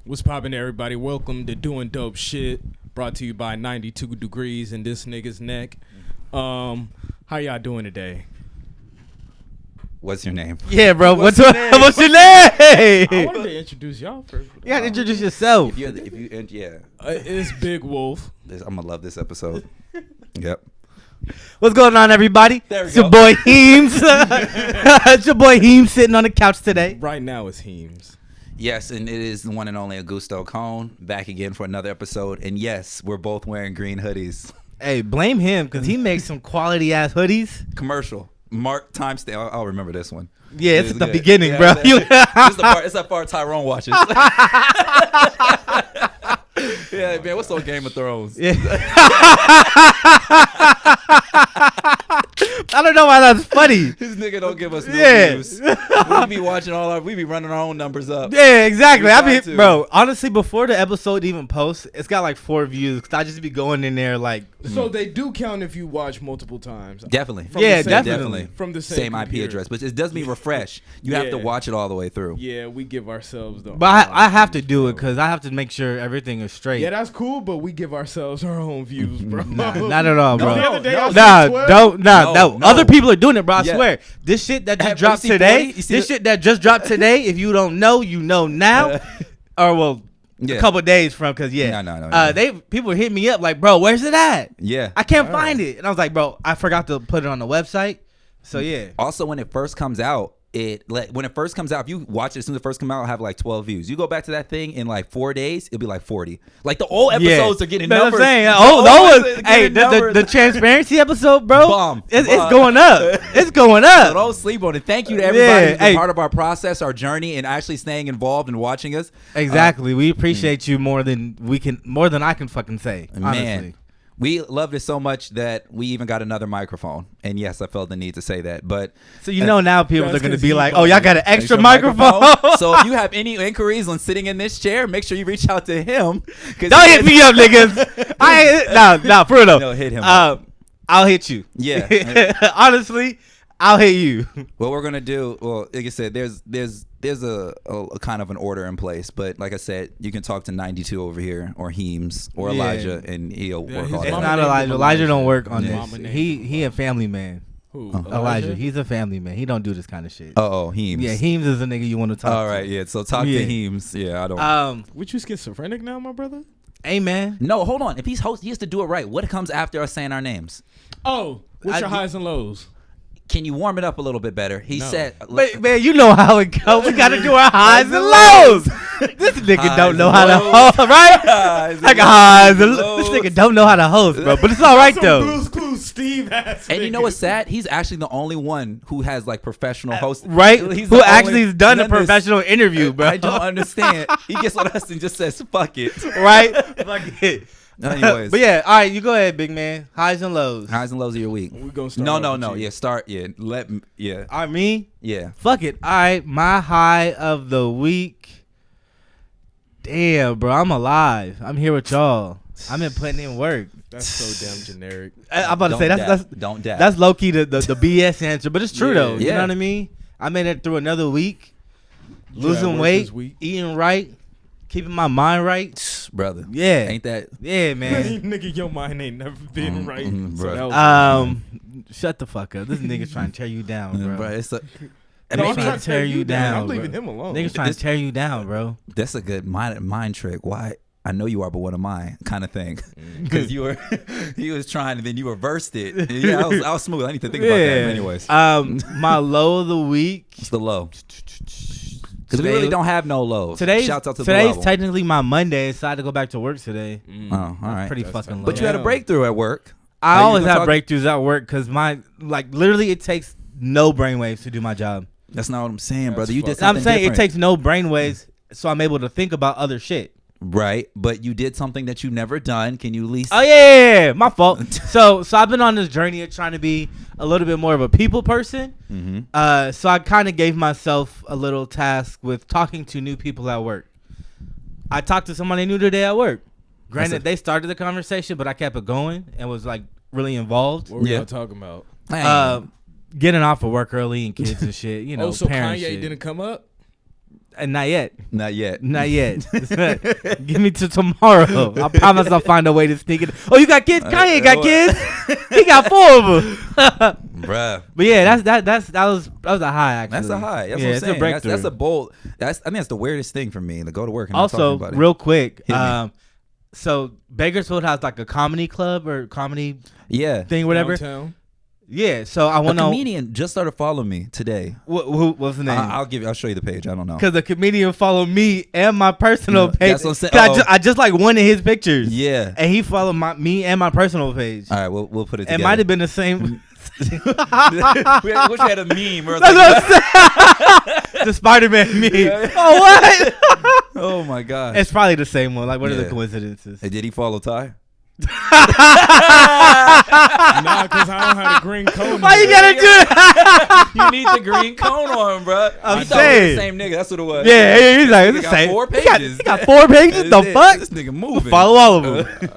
What's poppin', everybody? Welcome to Doing Dope Shit, brought to you by 92 Degrees in this nigga's neck. How y'all doing today? What's your name? Yeah, bro. What's your name? What's your name? I wanted to introduce y'all first. You gotta introduce yourself. It's Big Wolf. I'm gonna love this episode. Yep. What's going on, everybody? There we it's go. Your boy Heems. It's your boy Heems sitting on the couch today. Right now it's Heems. Yes, and it is the one and only Augusto Cone back again for another episode. And yes, we're both wearing green hoodies. Hey, blame him because he makes some quality ass hoodies. Commercial. Mark timestamp. I'll remember this one. Yeah, it's It at the was good. beginning, Yeah, bro. it's that part Tyrone watches. Yeah, man, what's on Game of Thrones? Yeah. I don't know why that's funny. This nigga don't give us no Yeah. views. We be running our own numbers up. Yeah, exactly. I mean, to. bro, honestly, before the episode even posts, it's got like 4 views because I just be going in there like. So they do count if you watch multiple times. Definitely. From Yeah, the same- definitely. From the same IP computer. address, but it does mean refresh. You have to Yeah. watch it all the way through. Yeah, we give ourselves the. But I have to do it because I have to make sure everything is straight. Yeah, that's cool, but we give ourselves our own views, bro. Not at all, bro. The other day I was Nah, at 12. don't, nah, No, no. Other people are doing it, bro. I Yeah. swear. This shit that just Have- dropped you see today, 40? You see this the- shit that just dropped today, if you don't know, you know now. Or, well, Yeah. a couple days from, because, yeah. No. People hit me up like, bro, where's it at? Yeah. I can't find it. And I was like, bro, I forgot to put it on the website. So, yeah. Also, when it first comes out, if you watch it as soon as it first come out, it'll have like 12 views. You go back to that thing in like 4 days, it'll be like 40. Like the old episodes are getting That's numbers. what I'm saying. The Oh, old that ones was, are hey, getting numbers. the transparency episode, bro. Bomb. It's Bomb. going up. It's going So up. don't sleep on it. Thank you to everybody Yeah, who's been hey. part of our process, our journey, and actually staying involved and watching us. Exactly. We appreciate you more than I can fucking say. Honestly. Man, we loved it so much that we even got another microphone. And yes, I felt the need to say that. But So now people That's are gonna 'cause be he like, bought "Oh, y'all it. got an extra microphone." So if you have any inquiries on sitting in this chair, make sure you reach out to him. Don't hit me up, niggas. No, for real though. No, hit him. I'll hit you. Yeah. Honestly, I'll hit you. What we're gonna do, well, like I said, there's a kind of an order in place, but like I said, you can talk to 92 over here or Heems or Yeah. Elijah, and he'll Yeah, work his all It's mama that. not named Elijah. him Elijah don't work on His this. mama named He a family man. Who? Elijah. He's a family man. He don't do this kind of shit. Oh, Heems. Yeah, Heems is a nigga you want to talk All to. right, yeah. So talk Yeah. to Heems. Yeah, I don't. What, you schizophrenic now, my brother? Hey man. No, hold on. If he's host, he has to do it right. What comes after us saying our names? Oh, what's your I- highs and lows? Can you warm it up a little bit better? He No. said, But, man, you know how it goes. We got to do our highs and lows. This nigga Highs don't know and how to lows. host, right? Highs Like and highs and lows. This nigga don't know how to host, bro. But it's all right Some though. Blue's Clues Steve ass. And you know nigga. what's sad? He's actually the only one who has like professional host, Right? He's Who the actually only- has done a none of this- professional interview, bro? I don't understand. He gets on us and just says, "Fuck it." Right? Fuck it. Anyways, But yeah, all right, you go ahead, big man. Highs and lows. highs and lows of your week. We gonna start No, off no, with no. you. Yeah, start. Yeah, yeah, All right, me? yeah. Fuck it. All right, my high of the week. Damn, bro, I'm alive. I'm here with y'all. I've been putting in work. That's so damn generic. I'm about to Don't say that's don't dab. that's low key the BS answer, but it's true Yeah. though. You Yeah. know what I mean? I made it through another week, You at losing work weight, this week? eating right, keeping my mind right. brother. Yeah, Ain't that? yeah, man. Nigga, your mind ain't never been right. So bro. that was Shut the fuck up. This nigga's trying to tear you down, bro. Bro, it's a. No, I'm I'm trying to tear you down. I'm leaving bro. him alone. Niggas trying to tear you down, bro. That's a good mind trick. Why? I know you are, but what am I? Kind of thing. Because you were, he was trying, and then you reversed it. Yeah, I was smooth. I need to think about that. But anyways, My low of the week. it's the low. Because we really don't have no lows. Shouts out to the Today's level. technically my Monday, so I had to go back to work today. Oh, all right. Pretty That's fucking tough. low. But you had a Damn. breakthrough at work. I Are you always gonna have talk- breakthroughs at work because literally it takes no brainwaves to do my job. That's not what I'm saying, brother. That's You did fucked. something I'm saying different. it takes no brainwaves, so I'm able to think about other shit. Right, but you did something that you've never done. Can you at least? Oh yeah, my fault. so I've been on this journey of trying to be a little bit more of a people person. Mm-hmm. So I kind of gave myself a little task with talking to new people at work. I talked to somebody new today at work. Granted, they started the conversation, but I kept it going and was like really involved. What were Yeah. y'all talking about? Getting off of work early and kids and shit. You know, Oh, so parent Kanye shit. didn't come up? And not yet. Not yet. Not yet. Give me to tomorrow. I promise I'll find a way to sneak it. Oh, you got kids? Kanye got kids. He got 4 of them. Bruh. But yeah, that was a high actually. That's a high. That's yeah, what I'm it's saying. a breakthrough. That's a bold. I think that's the weirdest thing for me to go to work and not talk Also, about it. real quick, Hit me. so Bakersfield has like a comedy club or comedy Yeah. thing, whatever. Downtown. Yeah, so I A want to. comedian just started following me today. What's the name? I'll show you the page. I don't know. Because the comedian followed me and my personal No, page. that's what I'm saying. 'Cause I just like one of his pictures. Yeah. And he followed me and my personal page. All right, we'll put it It together. might have been the same. We wish we had a meme. Where it's That's like, what I'm saying. The Spider-Man meme. Oh, what? oh my god. It's probably the same one. Like, what are the Yeah. coincidences? Hey, did he follow Ty? Nah, because I don't have a green cone. Why you gotta do it? You need the green cone on, bro. I'm He thought we were saying. the same nigga. That's what it was. Yeah, he's like, He it's the got same. 4 He got- pages. He got 4 pages? The That's it. fuck? This nigga moving. Follow all of them.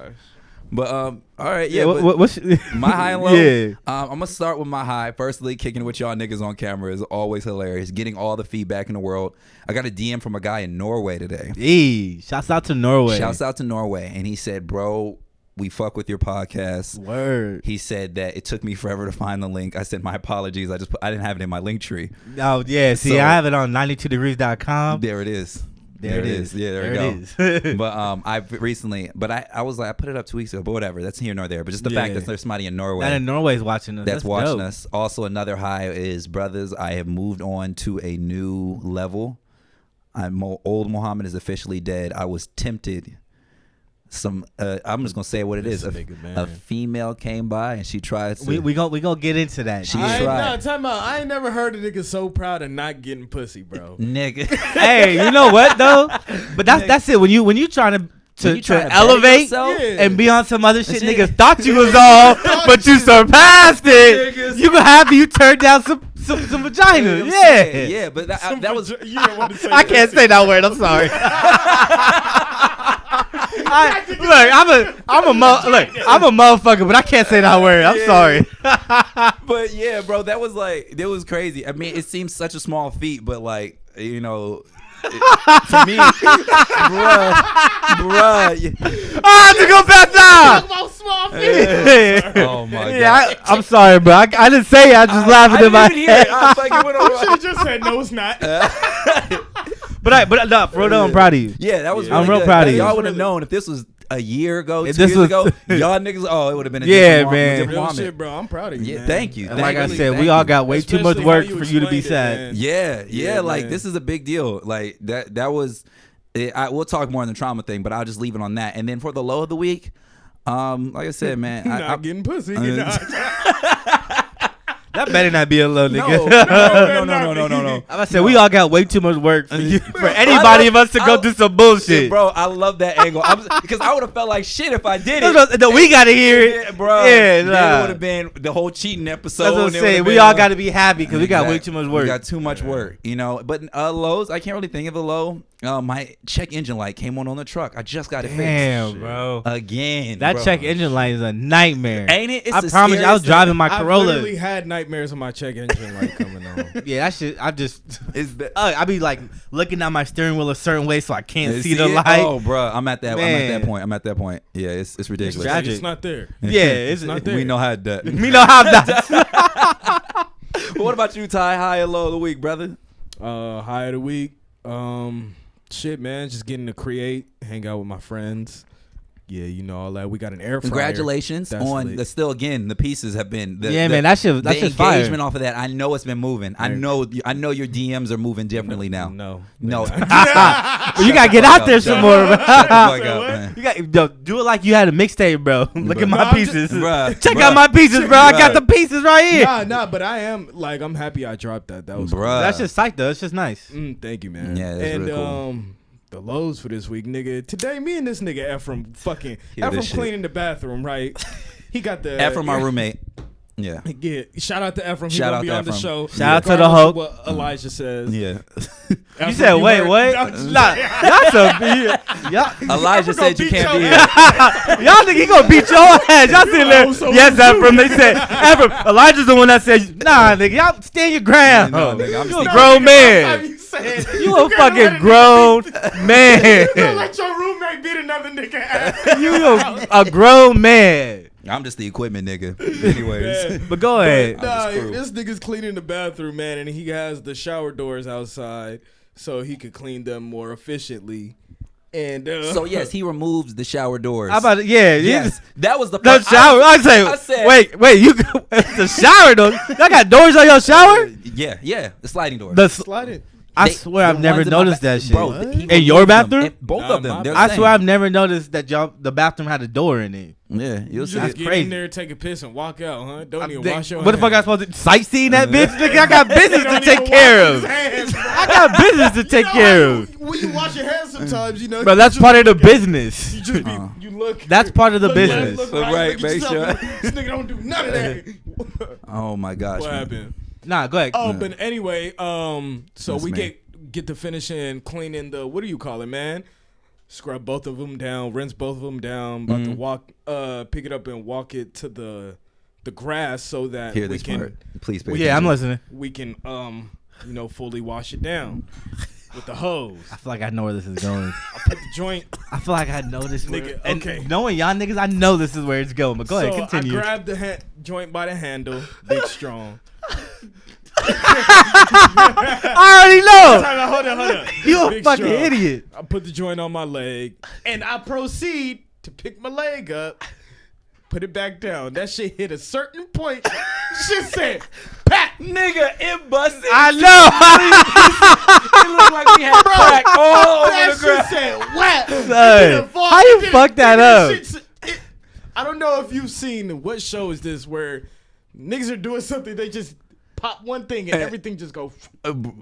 But all right, yeah. Yeah, but what's my high and low. Yeah. I'm gonna start with my high. Firstly, kicking with y'all niggas on camera is always hilarious. Getting all the feedback in the world. I got a DM from a guy in Norway today. Hey, shouts out to Norway. Shouts out to Norway, and he said, "Bro, we fuck with your podcast." Word. He said that it took me forever to find the link. I said, "My apologies. I didn't have it in my link tree." Oh, yeah. See, So- I have it on 92degrees.com. There it is. There it is. Yeah, there There we it go. is. But I've recently, but I was like, I put it up 2 weeks ago, but whatever. That's here nor there. But just the fact Yeah. that there's somebody in Norway And Norway's watching us. that's watching dope. us. Also, another high is, brothers, I have moved on to a new level. Old Muhammad is officially dead. I was tempted. I'm just gonna say what it is. This nigga, man. A female came by and she tried to. We gonna get into that. She I tried. ain't never heard a nigga so proud of not getting pussy, bro. Nigga. Hey, you know what though? But that's it. When you trying to When you trying to elevate better yourself, Yeah. and be on some other shit, Shit. niggas thought you was on, but you surpassed it. Niggas. You gonna have you turned down some vagina. Yeah. Yeah, but that was. You didn't want to say I can't say that word. I'm sorry. I'm a motherfucker, but I can't say that word. I'm Yeah. sorry. But yeah, bro, that was crazy. I mean, it seems such a small feat, but like, you know, to me, bruh. I have to go back down. about small feet. Oh my Yeah, god. I'm sorry, bro. I didn't say it. I just laughing in my head. I fucking went You should over. have just said no, it's not. But no, for real, I'm proud of you. Yeah, that was. Yeah. Really I'm real good. proud of you. Y'all would have known if this was a year ago, If 2 this years was- ago. Y'all niggas, it would have been a Yeah, different man. different Real Muhammad. shit, bro. I'm proud of you. Yeah, man. thank you. And like I Thank you. said, Thank we all you. got way too much Especially work how you for you to be explained it, sad. man. Yeah, Yeah, like man. this is a big deal. Like that was. We'll talk more on the trauma thing, but I'll just leave it on that. And then for the low of the week, like I said, man, Not getting pussy. That better not be a little no, nigga. no. I said we all got way too much work for you, for anybody of us to go do some bullshit. Bro, I love that angle. Because I would have felt like shit if I did it. No, we gotta hear it, Yeah, bro. Yeah, Then nah. it would have been the whole cheating episode. That's what I'm and it saying. would've We been, all got to be happy because we got way too much work. We got too much work, you know. But lows, I can't really think of a low. My check engine light came on the truck. I just got it Damn, fixed. bro. Again. That bro. check engine light is a nightmare. Ain't it? It's I the promise you, I was scariest driving my I've Corolla. literally had nightmares of my check engine light coming on. Yeah, that shit. I just. It's the, I be like looking at my steering wheel a certain way so I can't see the it? light. Oh, bro, I'm at that Man. point. Yeah, it's ridiculous. tragic. It's not there. Yeah, it's not there. We know how to do that. Me know how that. But what about you, Ty? High and low of the week, brother? High of the week. Shit, man. Just getting to create, hang out with my friends. Yeah, you know all that. We got an air fryer. Congratulations That's on lit. the the pieces have been Man, that shit. That the shit's fire. engagement off of that. I know it's been moving. I know your DMs are moving differently now. No. No. Well, you gotta get out there some more, bro. Shut the fuck up, man. You got do it like you had a mixtape, bro. Look at my No, I'm pieces. Bruh, Check bruh. out my pieces, bro. I got Bruh. the pieces right here. Nah, but I am like I'm happy I dropped that. That was Bruh. That's just sight though. It's just nice. Thank you, man. Yeah, that's and really cool. The lows for this week, nigga. Today, me and this nigga Ephraim fucking Hear this Ephraim shit. cleaning the bathroom, right? He got the Ephraim, my roommate. Yeah. Yeah, shout out to Ephraim. He Shout gonna out be to on the Ephraim. show. Shout out to the Regardless of Hulk. What Elijah says. Yeah. You said, wait, what? Nah, that's a y'all. Elijah said you beat can't be your here. Y'all think he gonna beat your ass? Y'all sitting there? Oh, so Yes, what you Ephraim. They said Ephraim. Elijah's the one that said, "Nah, nigga, y'all stand your ground. No, nigga, I'm you a sneaking- grown man." said You a fucking grown man. You gonna let your roommate beat another nigga ass. You a grown man. I'm just the equipment nigga. Anyways. Yeah. But go ahead. Nah, screw. this nigga's cleaning the bathroom, man, and he has the shower doors outside so he could clean them more efficiently. And So yes, he removes the shower doors. How about it? Yeah, Yes, that was the the part. shower. I said, wait, you the shower door. Y'all got doors on your shower? Yeah, the sliding doors. slide it. I They- swear the I've never ones in my noticed that shit. Bro, he In your removes them. bathroom? And both Nah, of them. my they're I the swear same. I've never noticed that the bathroom had a door in it. Yeah, you'll You see. just That's get crazy. in there, take a piss, and walk out, huh? Don't even wash your What the fuck I hands. supposed to sightseeing that bitch? Nigga, I got business to Don't take even care wash of. his hands, bro. I got business to take care of. When you wash your hands sometimes, you know. Bro, that's you part of the just look at- business. You just be, you look. That's part of the look business. Left, Look look right, look at make yourself. sure. This nigga don't do none of that. Oh my gosh. What man. happened? Nah, go ahead. Oh, but anyway, so Yes, we man. get to finishing cleaning the, what do you call it, man? Scrub both of them down, rinse both of them down. About to walk, pick it up and walk it to the grass so that Hear we this can part. Please pay Yeah, I'm attention. listening. we can fully wash it down with the hose. I feel like I know where this is going. I put the joint. I feel like I know this. Nigga, and okay. knowing y'all niggas, I know this is where it's going. But go ahead, So continue. I grabbed the joint by the handle, big strong. I already know. Hold on. You a Big fucking strong. idiot. I put the joint on my leg, and I proceed to pick my leg up, put it back down. That shit hit a certain point. Shit said, "Pat, Nigga, it busted. I know. It looked like we had crack all over that the shit ground. said wet." Son, how you fuck that up? I don't know if you've seen, what show is this where niggas are doing something, they just pop one thing and everything just go.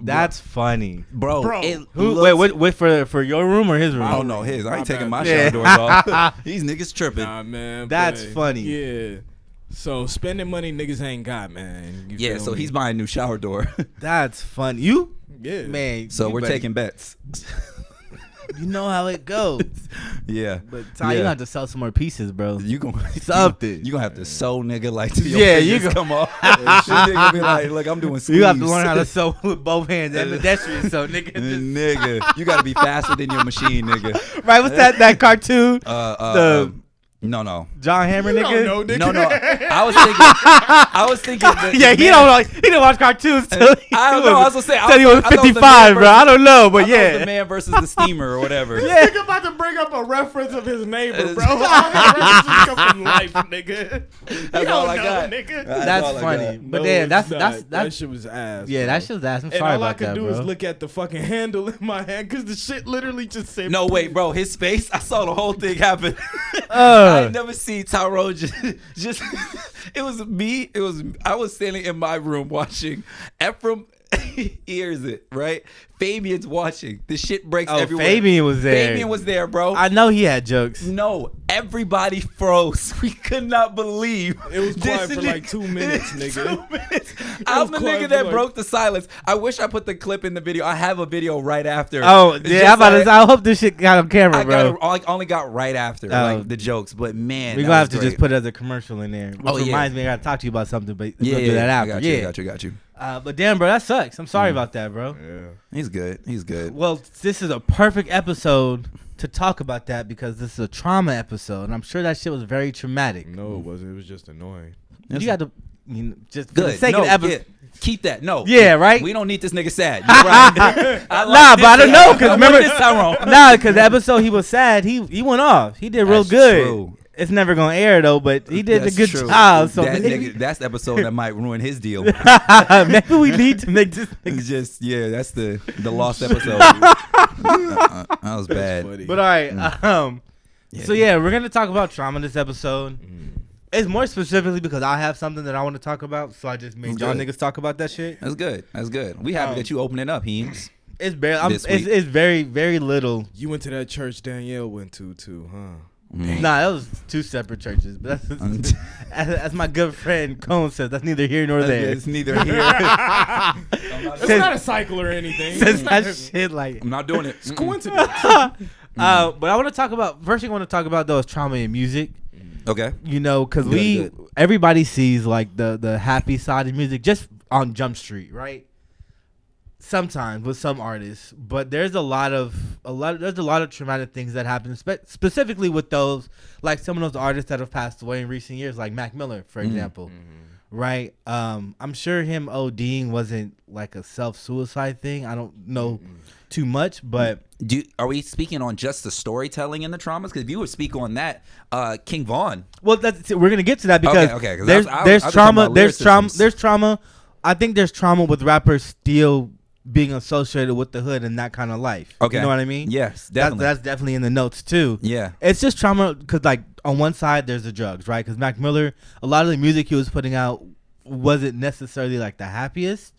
That's funny. Bro. Bro. It Who? looks- Wait, for your room or his room? I don't know his. I ain't My taking bad. my Yeah. shower doors off. These niggas tripping. Nah, man. That's but, funny. Yeah. So spending money niggas ain't got, man. You Yeah, feel so me? he's buying a new shower door. That's funny. You, Yeah. man. So you we're better- taking bets. You know how it goes. Yeah. But Ty, you gonna have to sell some more pieces, bro. You gonna Something. You gonna have to sew, nigga, like till your Yeah, you fingers go- come off. This nigga be like, look, I'm doing sleeves. You have to learn how to sew with both hands and pedestrian. So nigga, Nigga, you gotta be faster than your machine, nigga. right? What's that cartoon? No, John Hammer, You nigga. don't know, nigga. No, I was thinking. That Yeah, he man- don't know. He didn't watch cartoons till he I don't know. I was gonna say. till he was I thought it the 55, man bro. I don't know, but I thought it was yeah. the man versus the steamer or whatever. Yeah. Nigga about to bring up a reference of his neighbor, bro. All his references come from life, nigga. That's you all don't I know, got. nigga. That's all I funny. got. But No, damn, it's that's not. that's that shit was ass. yeah, bro. that shit was ass. I'm And sorry all I about could that, do bro. is look at the fucking handle in my hand because the shit literally just said. No, wait, bro. His face. I saw the whole thing happen. I ain't never seen Tyrone just. It was me. I was standing in my room watching. Ephraim hears it, right? Fabian's watching. The shit breaks Oh, everywhere. Fabian was there. Fabian was there, bro. I know he had jokes. No, everybody froze. We could not believe It was quiet this for like 2 minutes, nigga. 2 minutes. I'm the quiet nigga for that like- broke the silence. I wish I put the clip in the video. I have a video right after. Oh It's yeah, just I'm about to like- say, I hope this shit got on camera, I bro. only got right after, Oh. like the jokes. But man, We're that gonna have was to great. just put it as a commercial in there. Which Oh, yeah. reminds me, I gotta talk to you about something, but Yeah, we'll do that I after. got you, yeah. got you. But damn, bro, that sucks. I'm sorry about that, bro. Yeah. He's good. He's good. Well, this is a perfect episode to talk about that because this is a trauma episode, and I'm sure that shit was very traumatic. No, it wasn't. It was just annoying. You got to, just for the Good. sake No, of the episode. yeah. Keep that. No. Yeah, right? We don't need this nigga sad. You're right. I like Nah, this but I don't know, Tyrone. 'cause I want remember- this Tyrone. Nah, because the episode he was sad, he went off. He did real That's good. true. It's never gonna air though, but he did That's a good true. job. So that maybe, nigga, that's the episode that might ruin his deal. maybe we need to make this. It's just that's the lost episode. That was bad. Funny. But all right, Yeah. so yeah, we're gonna talk about trauma this episode. It's more specifically because I have something that I want to talk about, so I just made y'all Good. niggas talk about that shit. That's good. That's good. We happy that you opening up, Heems. It's barely. This week. It's very very little. You went to that church Danielle went to too, huh? Nah, that was two separate churches. But that's, as my good friend Cone says, that's neither here nor there. It's neither here. It's not a cycle or anything. Says that shit like. I'm not doing it. It's coincidence. But I want to talk about first thing I want to talk about though is trauma in music. Okay. You know, because Good. everybody sees like the happy side of music just on Jump Street, right? Sometimes with some artists, but there's a lot of traumatic things that happen, specifically with those, like some of those artists that have passed away in recent years, like Mac Miller, for example, right? I'm sure him ODing wasn't like a self-suicide thing. I don't know too much, but are we speaking on just the storytelling and the traumas? Because if you would speak on that, King Von. Well, we're gonna get to that because okay. There's trauma. I think there's trauma with rappers still being associated with the hood and that kind of life. Okay. You know what I mean? Yes, definitely. That's definitely in the notes too. Yeah. It's just trauma because, like, on one side there's the drugs, right? Because Mac Miller, a lot of the music he was putting out wasn't necessarily like the happiest.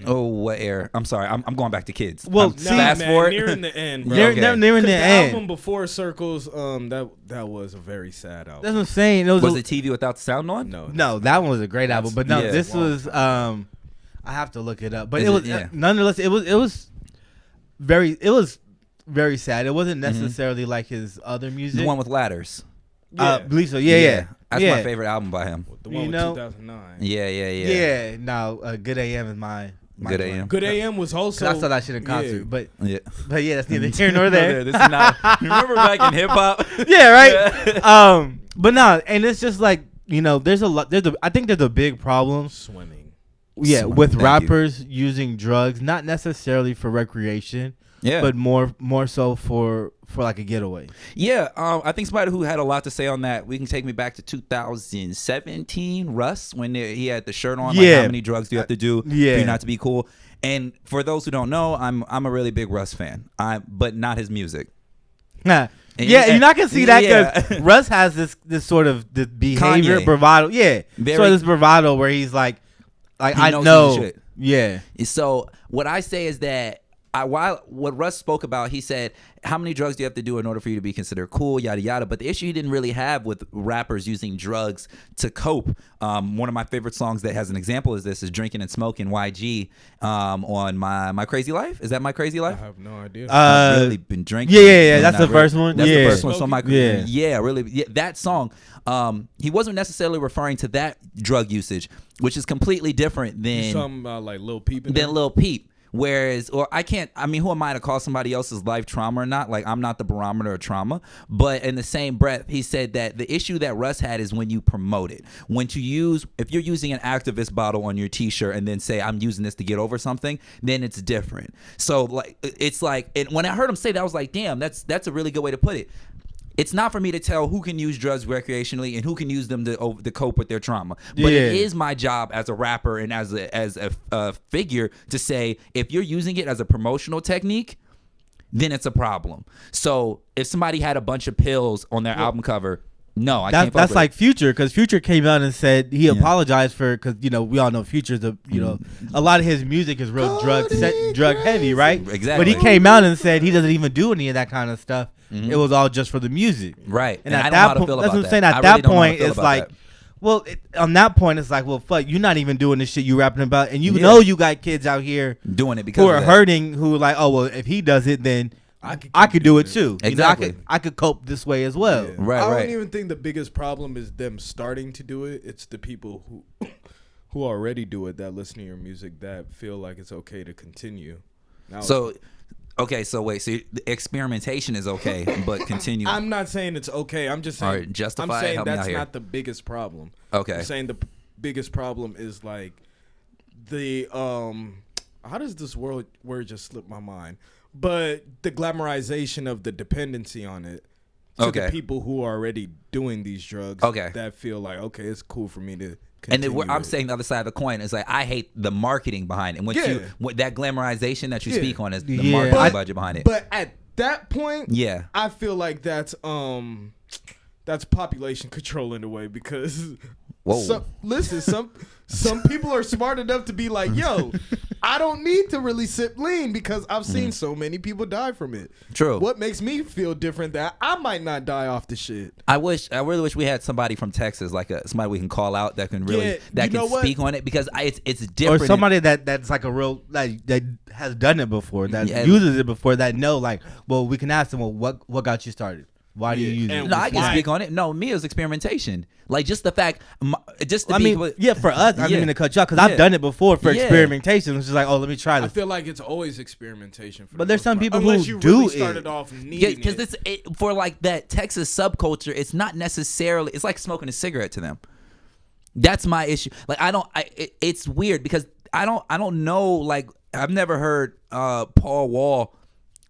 Oh, what era? I'm sorry. I'm going back to Kids. Well, fast forward. Nearing the end, bro. Nearing the end. Album before Circles, that was a very sad album. That's what I'm saying. Was it TV Without the Sound On? No, that one was a great album. But no, this was I have to look it up, but nonetheless, it was very sad. It wasn't necessarily like his other music. The one with Ladders. Believe so. Yeah. That's my favorite album by him. The one with 2009. Yeah. Yeah. No, Good AM is my Good AM. Good AM was also. I saw that shit in concert, but yeah, that's neither here nor there. This is not. Remember back in hip hop? Yeah, right. But no, and it's just like, there's a lot. I think there's a big problem. Swimming. Yeah, with rappers using drugs, not necessarily for recreation, but more so for like a getaway. Yeah, I think somebody who had a lot to say on that. We can take me back to 2017, Russ, when he had the shirt on. Like, how many drugs do you have to do for you not to be cool? And for those who don't know, I'm a really big Russ fan. But not his music. You're not gonna see that because Russ has this sort of the behavior, bravado. Yeah, so this bravado where he's like I know. Yeah. So what I say is that what Russ spoke about, he said, how many drugs do you have to do in order for you to be considered cool, yada, yada. But the issue he didn't really have with rappers using drugs to cope. One of my favorite songs that has an example is this is Drinking and Smoking, YG, on My Crazy Life. Is that My Crazy Life? I have no idea. I've really been drinking. Yeah. That's the first one. That's the first one. So that song, he wasn't necessarily referring to that drug usage, which is completely different than something about like Lil Peep. Lil Peep. Whereas, who am I to call somebody else's life trauma or not? Like, I'm not the barometer of trauma. But in the same breath, he said that the issue that Russ had is when you promote it. If you're using an activist bottle on your t-shirt and then say, I'm using this to get over something, then it's different. So, like, it's like, when I heard him say that, I was like, damn, that's a really good way to put it. It's not for me to tell who can use drugs recreationally and who can use them to cope with their trauma. But it is my job as a rapper and as a figure to say, if you're using it as a promotional technique, then it's a problem. So if somebody had a bunch of pills on their album cover, no, I can't. That's like Future, because Future came out and said he apologized for, because we all know Future's a lot of his music is real drug heavy, right? Exactly. But he came out and said he doesn't even do any of that kind of stuff. Mm-hmm. It was all just for the music, right? And at that point, that's what I'm saying. At that point, it's like, on that point, it's like, well, fuck, you're not even doing the shit you rapping about, and you got kids out here doing it because who are hurting, who are like, oh well, if he does it, then I could do it too. Exactly. I could cope this way as well. Yeah. Right. I don't even think the biggest problem is them starting to do it. It's the people who already do it, that listen to your music, that feel like it's okay to continue. Okay, so wait, so the experimentation is okay, but continue. I'm not saying it's okay. I'm just saying. All right, justify. I'm saying help that's me out not the biggest problem. Okay. I'm saying the biggest problem is like the how does this word just slip my mind? But the glamorization of the dependency on it to the people who are already doing these drugs. Okay. That feel like, okay, it's cool for me to. And then I'm saying the other side of the coin is like, I hate the marketing behind it. And that glamorization that you speak on is the marketing budget behind it. But at that point, I feel like that's population control in a way, because some people are smart enough to be like, yo, I don't need to really sip lean because I've seen so many people die from it. True. What makes me feel different that I might not die off the shit? I really wish we had somebody from Texas, like somebody we can call out that can really speak on it, because it's different. Or somebody that's like a real that has done it before, that uses it before, that know, like, well, we can ask them, well, what got you started? Why do you use it? No, I can Why? speak on it. No, me, it was experimentation. Like, just the fact, just to I be. mean, yeah, for us, I didn't Yeah. mean to cut you off because I've Yeah. done it before for Yeah. experimentation. It's just like, oh, let me try I this. feel like it's always experimentation. For But the there's most some part. people Unless who you do really it. started off Yeah, needing because it. for like that Texas subculture, it's not necessarily. It's like smoking a cigarette to them. That's my issue. Like it's weird because I don't know. Like I've never heard Paul Wall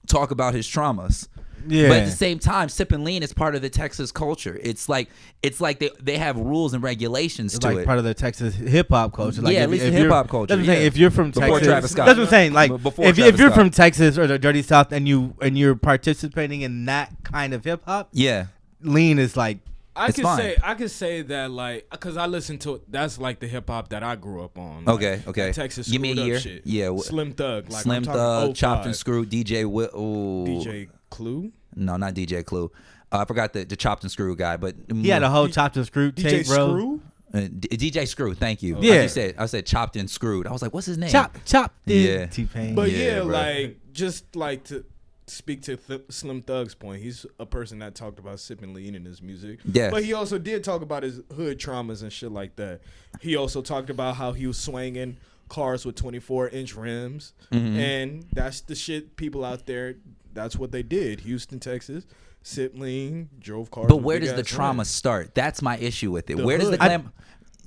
talk about his traumas. Yeah. But at the same time, sipping lean is part of the Texas culture. It's like they have rules and regulations It's to like it. part of the Texas hip hop culture. Like Yeah, at least the hip-hop culture, That's what I'm saying. yeah. If you're from Before Texas, Travis Scott. that's what I'm saying. Like Before if Travis you're Scott. from Texas or the Dirty South and you're participating in that kind of hip hop, Yeah. lean is like I It's could fine. say that like because I listen to that's like the hip hop that I grew up on. Like, Okay, okay. that Texas Give me a screwed up year. shit. Yeah, Slim Thug, like Slim I'm talking Thug, 05. Chopped and Screwed, DJ Will. Ooh. DJ Clue, No, not DJ Clue. I forgot the Chopped and Screwed guy, but he had a whole chopped and screwed DJ tape, bro. Screw. DJ Screw. Thank you. Yeah. Like you said, I said Chopped and Screwed. I was like, what's his name? Chop, Yeah. T-Pain. But Yeah, yeah, bro. like just like to speak to Slim Thug's point, he's a person that talked about sipping lean in his music. Yes. But he also did talk about his hood traumas and shit like that. He also talked about how he was swinging cars with 24-inch rims, and that's the shit people out there. That's what they did. Houston, Texas, sip lean, drove cars. But with where does big-ass the trauma rims. start? That's my issue with it. The Where does the hood. glam?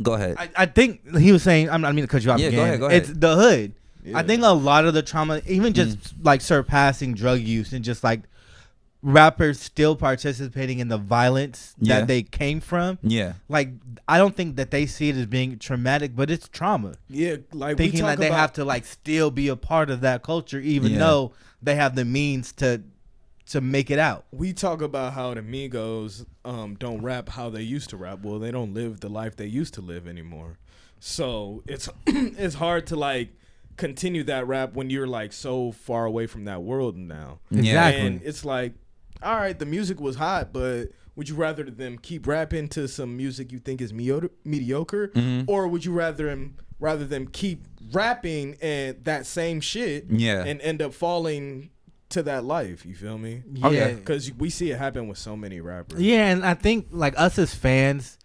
Go ahead. I think he was saying, I mean to cut you off Yeah, go again. ahead, go ahead. It's the hood. Yeah. I think a lot of the trauma, even just like surpassing drug use and just like rappers still participating in the violence Yeah. that they came from. Yeah. Like, I don't think that they see it as being traumatic, but it's trauma. Yeah, like Thinking we that talk they about, have to like still be a part of that culture, even Yeah. though they have the means to make it out. We talk about how the Migos don't rap how they used to rap. Well, they don't live the life they used to live anymore. So it's it's hard to like continue that rap when you're like so far away from that world now. Exactly. And it's like, all right, the music was hot, but would you rather them keep rapping to some music you think is mediocre, or would you rather them keep rapping and that same shit, Yeah. and end up falling to that life? You feel me? Yeah. Because we see it happen with so many rappers. Yeah, and I think like us as fans,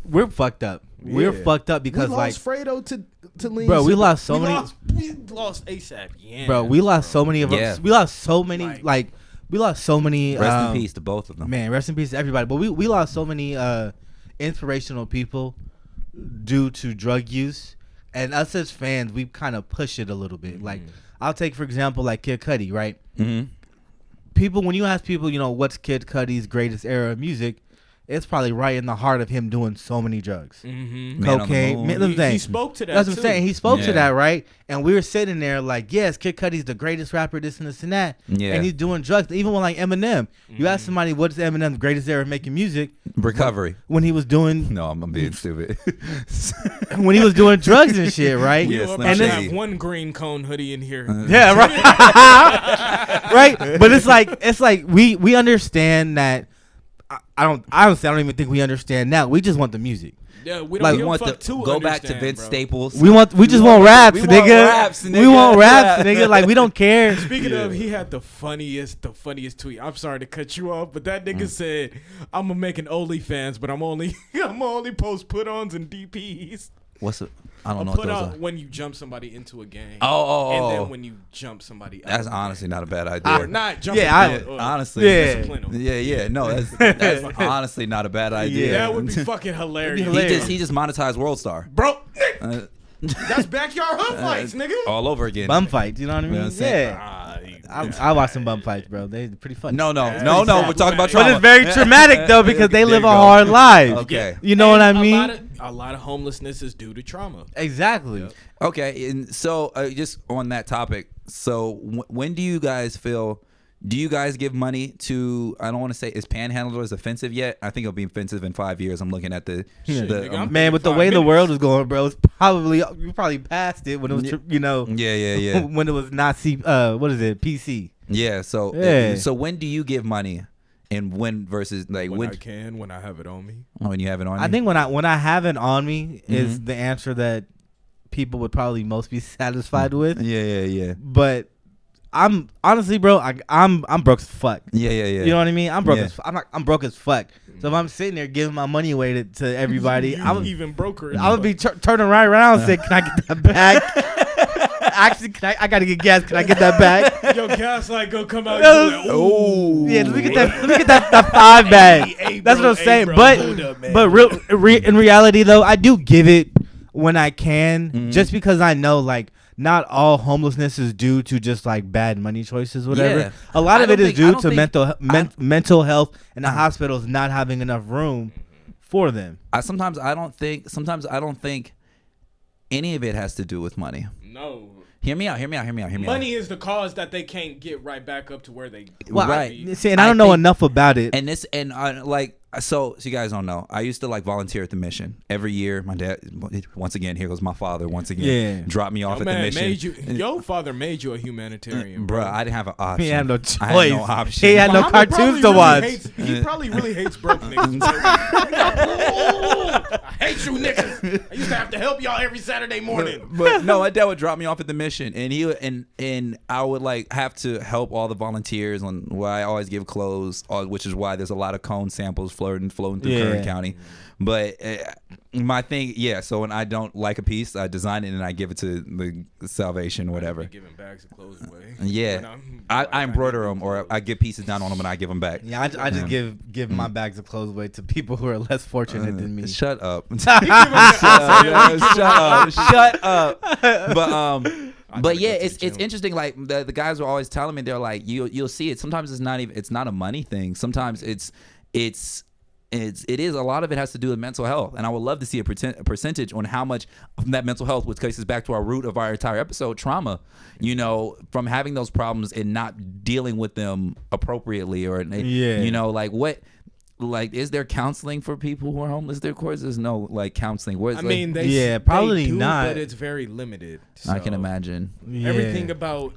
we're fucked up. We're Yeah. fucked up We because like, lost Fredo to Lean. bro, we lost so we many. we lost ASAP. Yeah, Bro, we lost so many of Yeah. us. We lost so many. Like- We lost so many. Rest in peace to both of them. Man, rest in peace to everybody. But we lost so many inspirational people due to drug use, and us as fans, we kind of push it a little bit. Like, I'll take for example, like Kid Cudi, right? Mm-hmm. People, when you ask people, you know, what's Kid Cudi's greatest era of music, it's probably right in the heart of him doing so many drugs. Mm-hmm. Man on the Cocaine. Moon. Man, that's what I'm He saying. spoke to that. That's what I'm too. saying. He spoke Yeah. to that, right? And we were sitting there like, yes, Kid Cudi's the greatest rapper, this and this and that. Yeah. And he's doing drugs. Even when like Eminem, you ask somebody what's Eminem's greatest era of making music, Recovery. when he was doing No, I'm being stupid. when he was doing drugs and shit, right? We Yeah, all Slim about to Shady. have one green cone hoodie in here. Yeah, right. Right? But it's like we understand that I don't even think we understand now. We just want the music. Yeah, we don't Like, give We a want fuck to to go back to understand, Vince bro. Staples. We just want raps, we want nigga. raps, We nigga. want raps, Yeah. nigga. Like we don't care. Speaking Yeah. of, he had the funniest tweet. I'm sorry to cut you off, but that nigga said, "I'm gonna make an OnlyFans, but I'm only post put-ons and DPs. What's it? I don't know I'll what put those out are. when you jump somebody into a game. Oh. and then when you jump somebody out. That's of the honestly game. not a bad idea. Or not jumping. Yeah, out, or honestly. Yeah. discipline 'em. Yeah. No, that's honestly not a bad idea. That would be fucking hilarious. hilarious. He just monetized World Star. Bro, Uh, that's backyard hood fights, nigga. all over again. Bum fights, you know what I You know mean? what I'm saying? Yeah. I watch some bum fights, bro. They're pretty funny. No. That's We're pretty talking about sad. trauma. But it's very traumatic though because they There live you a go. hard life. Okay. You know what I And mean? A lot of homelessness is due to trauma. Exactly. Okay, and so just on that topic, so when do you guys feel? Do you guys give money to? I don't want to say is panhandlers offensive yet. I think it'll be offensive in 5 years. I'm looking at the. Shit, nigga, I'm Man, with the 5 way the minutes. world is going, bro, it's probably you probably passed it when it was you know Yeah. when it was Nazi what is it PC. Yeah. So Yeah. so when do you give money, and when versus like When I can, when I have it on me. when you have it on? I you? think when I have it on me is the answer that people would probably most be satisfied with. Yeah. But I'm honestly, bro. I'm broke as fuck. Yeah. You know what I mean? I'm broke Yeah. as I'm broke as fuck. So if I'm sitting there giving my money away to everybody, I'm even broker. I'm gonna be turning right around and saying, "Can I get that bag?" Actually, I gotta get gas. Can I get that bag? Yo, gas light go come out. Oh, Yeah, let me get that 5 bag. Hey, That's bro, what I'm saying. bro, But hold up, man. in reality though, I do give it when I can, Mm-hmm. just because I know like not all homelessness is due to just like bad money choices, whatever. Yeah. A lot I of it don't is think- I due don't to think- mental health and the hospitals not having enough room for them. Sometimes I don't think any of it has to do with money. No. Hear me out. Money is the cause that they can't get right back up to where they. Well, Right. See, and I don't know enough about it. And so you guys don't know. I used to like volunteer at the mission every year. My dad, once again, here goes my father. Once again, dropped me off at the mission. Your father made you a humanitarian, bro. Bro, I didn't have an option. He had no choice. I had no option. He had no Muhammad cartoons probably to watch. He probably really hates broke niggas. I hate you niggas. I used to have to help y'all every Saturday morning. But no, my dad would drop me off at the mission, and I would like have to help all the volunteers on where I always give clothes, which is why there's a lot of cone samples floating through Kern County. But my thing, so when I don't like a piece, I design it and I give it to the Salvation, whatever. Giving bags of clothes away. Yeah, I embroider them, or I get pieces down on them and I give them back. Yeah, I just give my bags of clothes away to people who are less fortunate than me. Shut up. Shut Shut up. But yeah, it's interesting. Like the guys were always telling me, they're like, you'll see it. Sometimes it's not a money thing. Sometimes it is a lot of it has to do with mental health, and I would love to see a percentage on how much of that mental health, which cases back to our root of our entire episode, trauma. You know, from having those problems and not dealing with them appropriately, or you know, like what. Like, is there counseling for people who are homeless? Of course, there's no like counseling. Where's, probably they do, not. but it's very limited. So. I can imagine. Yeah.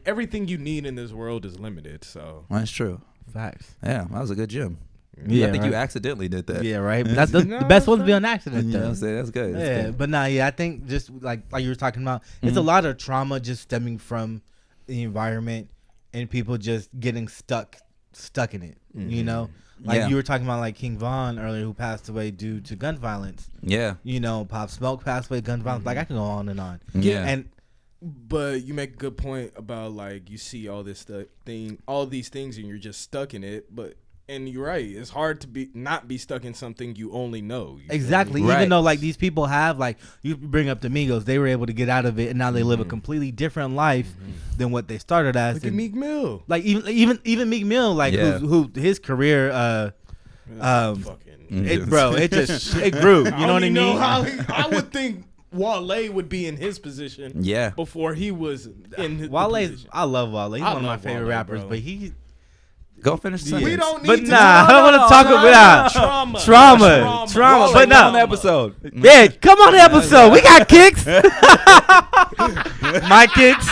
Everything you need in this world is limited. So That's true. Facts. Yeah, that was a good gym. Yeah, I think right. you accidentally did that. Yeah, right. That's the best ones to be on accident. You know what Though. I'm saying? That's good. That's Yeah, good. but I think just like you were talking about, it's a lot of trauma just stemming from the environment and people just getting stuck in it. You know. Like you were talking about like King Von earlier, who passed away due to gun violence. Yeah. You know, Pop Smoke passed away, gun violence. Like I can go on and on. Yeah. But you make a good point about like you see all these things, and you're just stuck in it. And you're right. It's hard to not be stuck in something you only know. Exactly. Right. Even though like these people have like you bring up the Migos, they were able to get out of it, and now they live a completely different life than what they started as. Look at Meek Mill. Like even Meek Mill, like who his career, it grew. You know what I mean? I would think Wale would be in his position. Yeah. Before he was in his Wale's. I love Wale. He's one of my favorite Wale, rappers, bro. but he. Go finish the sentence. We don't need But to I don't want to talk about trauma. But on the episode. Yeah, come on the episode. We got kicks. My kicks.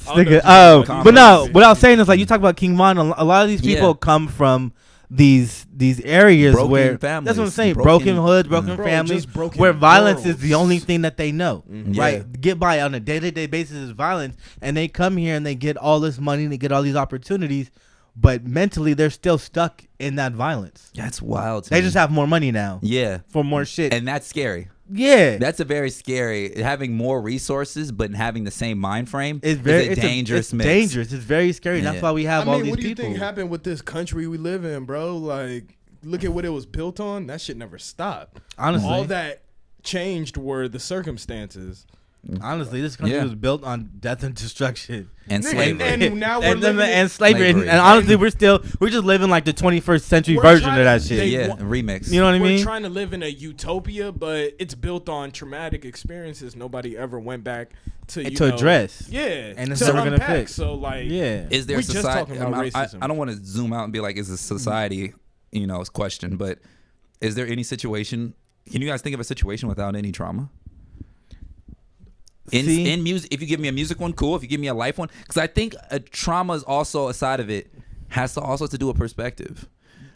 But no, what I was saying is like you talk about King Von. A lot of these people come from these areas Broken where families. that's what I'm saying. Broken hoods, broken families, just broken where violence is worlds. the only thing that they know. Yeah. Right, get by on a day-to-day basis is violence, and they come here and they get all this money and they get all these opportunities, but mentally they're still stuck in that violence. That's wild. They just have more money now. Yeah. For more shit. And that's scary. Yeah. That's a very scary, having more resources but having the same mind frame It's very is a dangerous it's mix. dangerous. It's very scary. Yeah. That's why we have all these what do you people. think happened with this country we live in, bro? Like, look at what it was built on. That shit never stopped. Honestly. All that changed were the circumstances. Honestly, this country was built on death and destruction And slavery. And now we're living and slavery. Slavery. And honestly, we're just living like the 21st century We're version trying of that to- shit. they Yeah, want- remix. You know what I We're mean? trying to live in a utopia, but it's built on traumatic experiences nobody ever went back to address. Yeah, And that's to what we're gonna unpack. fix. So like, Yeah. Is there We just society? talking about racism. I don't want to zoom out and be like, is a society, it's question, but is there any situation? Can you guys think of a situation without any trauma? In music, if you give me a music one, cool. If you give me a life one, because I think trauma is also a side of it. Has to also to do with perspective.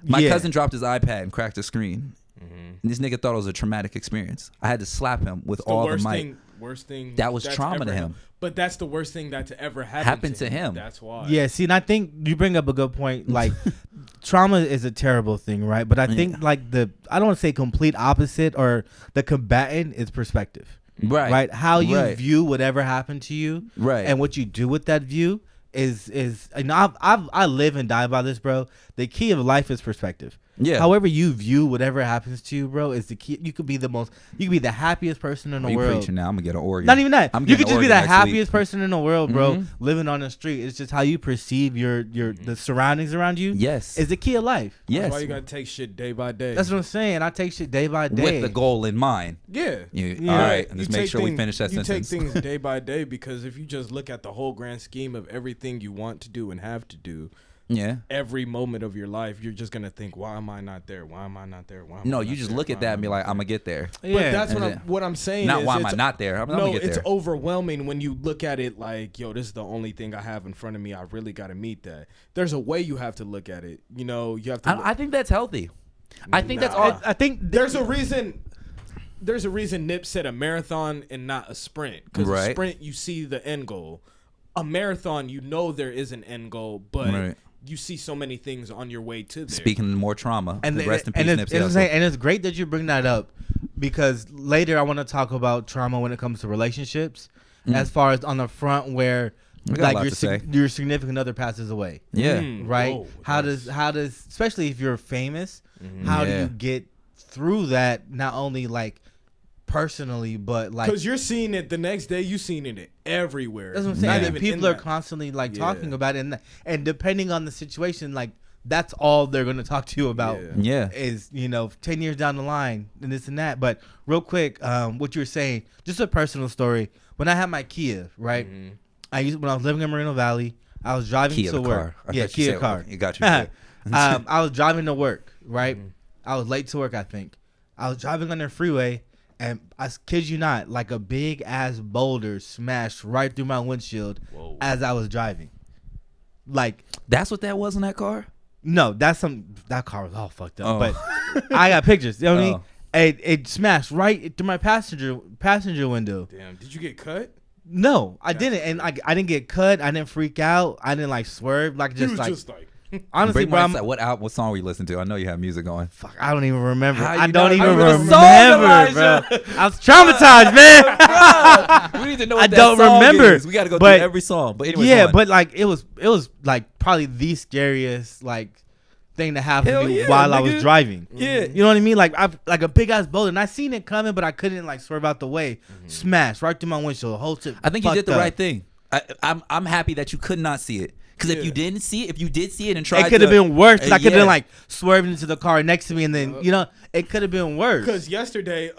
My cousin dropped his iPad and cracked a screen. And this nigga thought it was a traumatic experience. I had to slap him with all the might. worst thing. That was that's trauma to ever- him. But that's the worst thing that's ever happened to him. That's why. Yeah, see, and I think you bring up a good point. Like, trauma is a terrible thing, right? But I think like I don't want to say complete opposite or the combatant is perspective, right? How you view whatever happened to you, right, and what you do with that view is and I live and die by this, bro. The key of life is perspective. Yeah. However you view whatever happens to you, bro, is the key. You could be the happiest person in the world. Preaching now? I'm gonna get an organ. Not even that. You could just be the happiest week. person in the world, bro. Living on the street. It's just how you perceive the surroundings around you. Yes. Is the key of life. Yes. That's why you gotta take shit day by day. That's what I'm saying. I take shit day by day with the goal in mind. Yeah. All right. And just make sure we finish that sentence. You sentence. take things day by day because if you just look at the whole grand scheme of everything you want to do and have to do. Yeah. Every moment of your life, you're just gonna think, "Why am I not there? Why am I not there? Why?" No, you just look at that and be like, "I'm gonna get there." But that's what I'm saying. Not is why am I not there? I'm gonna get there. It's overwhelming when you look at it like, "Yo, this is the only thing I have in front of me. I really got to meet that." There's a way you have to look at it. You know, you have to. I think that's healthy. I think that's all. I think there's a reason. There's a reason Nip said a marathon and not a sprint. Because a sprint, you see the end goal. A marathon, you know there is an end goal, but you see so many things on your way to there. Speaking of more trauma, and rest in peace, Nipsey Hussle. And it's great that you bring that up because later I want to talk about trauma when it comes to relationships, as far as on the front where like your significant other passes away. Yeah. Right. Whoa, how does especially if you're famous, how do you get through that? Not only like personally, but like because you're seeing it the next day, you seeing it everywhere. That's what I'm saying. And people are constantly like talking about it, and depending on the situation, like that's all they're gonna talk to you about. Is 10 years down the line and this and that. But real quick, what you were saying, just a personal story. When I had my Kia, right? When I was living in Moreno Valley, I was driving Kia to work. Kia car. You got you. I was driving to work, right? I was late to work, I think. I was driving on the freeway, and I kid you not, like a big ass boulder smashed right through my windshield as I was driving. Like that's what that was in that car? No, that car was all fucked up. But I got pictures. You know what I mean? It smashed right through my passenger window. Damn, did you get cut? No, I didn't, and I didn't get cut. I didn't freak out. I didn't like swerve. Like just like honestly, bro. What song were you listening to? I know you have music going. Fuck, I don't even remember. I don't even remember, bro. I was traumatized, man. We need to know what I that don't song remember. is. We got to go through every song. But anyway, but like it was like probably the scariest like thing that happened to me while I was driving. Yeah, you know what I mean? Like like a big ass boulder, and I seen it coming, but I couldn't like swerve out the way. Smash right through my windshield. Whole tip. I think you did the right thing. I'm happy that you could not see it. Because if you didn't see it, if you did see it and tried to... It could have been worse. I could have been like swerving into the car next to me and then, it could have been worse. Because yesterday,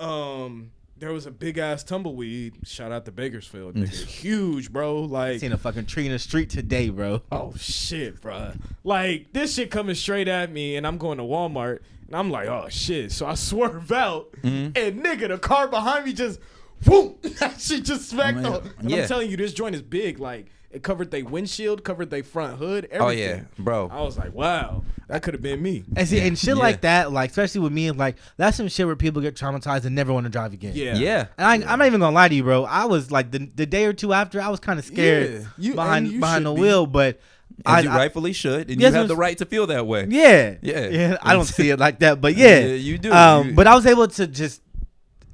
there was a big ass tumbleweed. Shout out to Bakersfield. Nigga. Huge, bro. Like, I seen a fucking tree in the street today, bro. Oh, shit, bro. Like, this shit coming straight at me and I'm going to Walmart and I'm like, oh, shit. So I swerve out and nigga, the car behind me just, whoop, that shit just smacked up. And I'm telling you, this joint is big. Like, it covered their windshield, covered their front hood, everything. Oh, yeah, bro. I was like, wow, that could have been me. And see, and shit like that, like, especially with me, like, that's some shit where people get traumatized and never want to drive again. Yeah. And I'm not even going to lie to you, bro. I was, like, the day or two after, I was kind of scared behind the wheel, but... As you rightfully should, and you have the right to feel that way. Yeah. I don't see it like that, but yeah. You do. But I was able to just...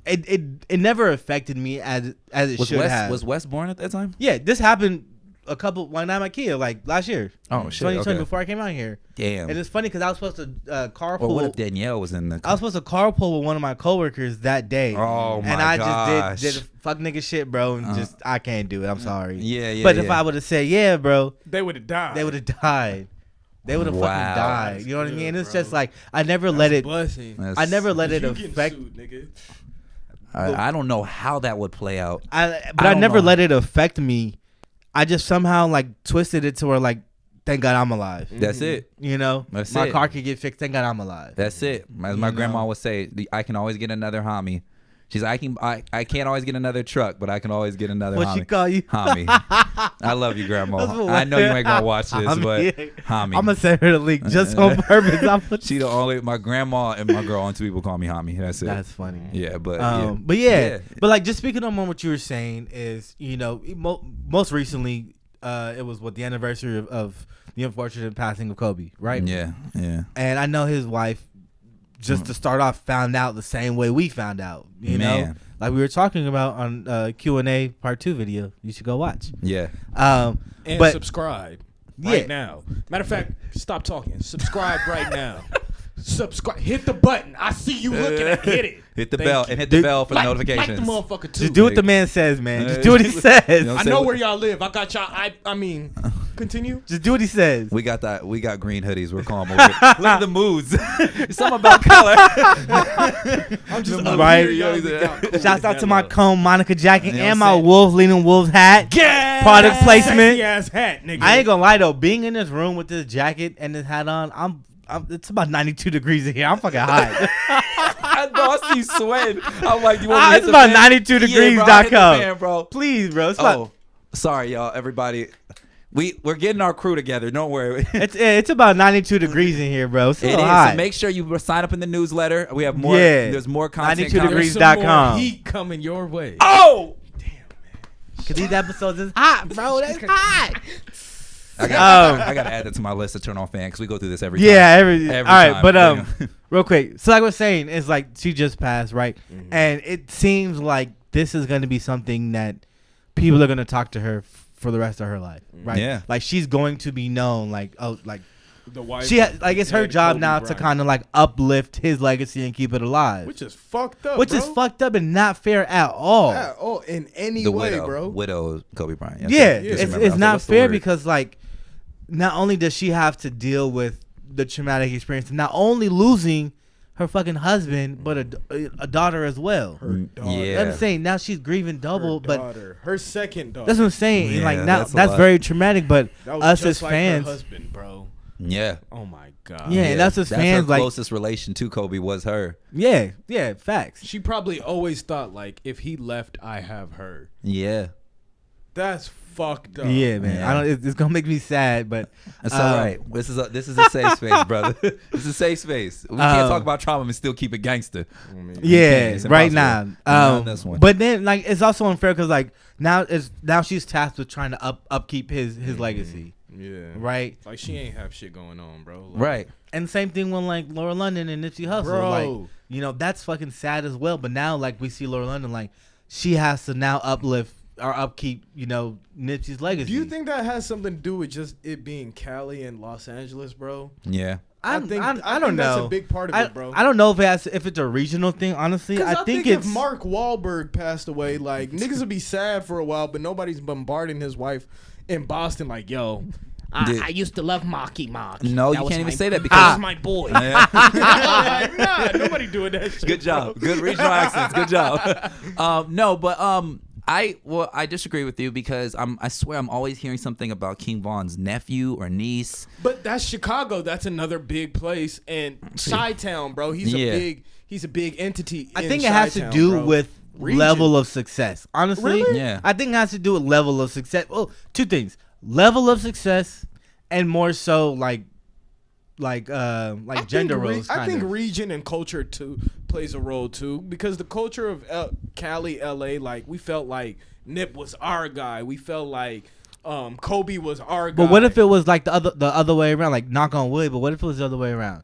It never affected me as it should have. Was Wes born at that time? Yeah, this happened... when I had my kid, like last year. Oh shit! 2020 before I came out here. Damn. And it's funny because I was supposed to carpool. Well, what if Danielle was in the? I was supposed to carpool with one of my coworkers that day. Oh my And I gosh. just did fuck nigga shit, bro, and I can't do it. I'm sorry. Yeah. But if I would have said yeah, bro, they would have died. They would have died. They would have fucking died. That's you know what I mean? And it's bro. just like I never let it. Blessing. I never let it You affect. sued, nigga. I don't know how that would play out. I never let it affect me. I just somehow like twisted it to where like, thank God I'm alive. That's it. That's my car can get fixed. Thank God I'm alive. That's it. As my grandma would say, I can always get another homie. She's like, I can't always get another truck, but I can always get another. What she call you? Homie. I love you, Grandma. I know you ain't gonna watch this, but homie. I'm gonna send her the link just on purpose. She the only my grandma and my girl and 2 people call me homie. That's it. That's funny. Yeah, but but like just speaking on what you were saying is, you know, most recently, it was the anniversary of the unfortunate passing of Kobe, right? Yeah. And I know his wife, just to start off, found out the same way we found out. You know, like we were talking about on Q&A part 2 video. You should go watch. Yeah. And subscribe right now. Matter of fact, stop talking. Subscribe right now. Subscribe. Hit the button. I see you looking at it. Hit the bell and hit the bell for the notifications. Like the motherfucker too. Just do what the man says, man. Just do what he says. I know where y'all live. I got y'all. I mean, continue. Just do what he says. We got that. We got green hoodies. We're calm over here. Look at the moods. Something about color. I'm just right. Shouts out to my comb Monica jacket and my Wolves Leading Wolves hat. Product placement. Sexy ass hat, nigga. I ain't gonna lie though. Being in this room with this jacket and this hat on, it's about 92 degrees in here. I'm fucking hot. I know. I see you sweating. I'm like, you want me to hit it's the about fan? 92degrees.com. Bro. Please, bro. It's sorry, y'all. Everybody. We're getting our crew together. Don't worry. It's about 92 degrees in here, bro. It's it is. hot. So make sure you sign up in the newsletter. We have more. Yeah. There's more content. 92degrees.com. More heat coming your way. Oh, damn, man. Because these episodes is hot, bro. That's hot. I gotta add that to my list to turn on fan because we go through this every time. Yeah, every all right, time. But real quick. So like I was saying, it's like she just passed, right? Mm-hmm. And it seems like this is going to be something that people are going to talk to her for the rest of her life, right? Yeah. Like she's going to be known, like the wife. It's her job Kobe now Bryant. To kind of like uplift his legacy and keep it alive, which is fucked up. Which is fucked up and not fair at all. At all in any way, bro. Widow Kobe Bryant. It's not fair because like. Not only does she have to deal with the traumatic experience, not only losing her fucking husband, but a daughter as well. Her daughter. Yeah. I'm saying now she's grieving double, her second daughter. That's what I'm saying. Yeah, like now that's very traumatic. But us as fans, her husband, bro. Yeah. Oh my god. Yeah, and us as fans, her closest relation to Kobe was her. Yeah, facts. She probably always thought like, if he left, I have her. Yeah. That's fucked up. Yeah, man. Yeah. It's gonna make me sad, but it's all right. This is a safe space, brother. This is a safe space. We can't talk about trauma and still keep it gangster. Right now. But then like it's also unfair because like now she's tasked with trying to upkeep his legacy. Yeah. Right. Like she ain't have shit going on, bro. Like, right. And same thing when like Laura London and Nipsey Hussle. Bro. Like, you know, that's fucking sad as well. But now like we see Laura London like she has to now uplift or upkeep, you know, Nipsey's legacy. Do you think that has something to do with just it being Cali and Los Angeles, bro? Yeah. I don't know. That's a big part of it, bro. I don't know if it's a regional thing, honestly. I think if Mark Wahlberg passed away, like niggas would be sad for a while, but nobody's bombarding his wife in Boston like, yo, I used to love Marky Mark. No, you can't even say that because that was my boy. Nah, nobody doing that shit. Good job. Bro. Good regional accents. Good job. No, but I disagree with you because I swear I'm always hearing something about King Von's nephew or niece. But that's Chicago. That's another big place, and Chi-Town, bro. He's a big entity. I think it has to do with level of success. Honestly, really? Yeah. I think it has to do with level of success. Well, two things: level of success, and more so like gender roles. I think region and culture too plays a role too, because the culture of Cali, LA, like we felt like Nip was our guy. We felt like Kobe was our guy. But what if it was like the other way around? Like knock on wood. But what if it was the other way around?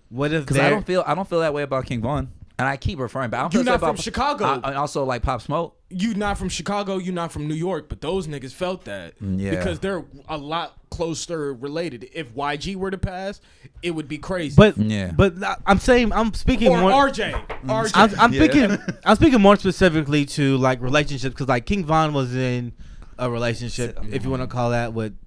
What if? Because I don't feel that way about King Von. And I keep referring back. You're not from Chicago. And also like Pop Smoke. You not from Chicago. You not from New York. But those niggas felt that because they're a lot closer related. If YG were to pass, it would be crazy. But I'm speaking or more. RJ. I'm speaking more specifically to like relationships because like King Von was in a relationship, if you want to call that, with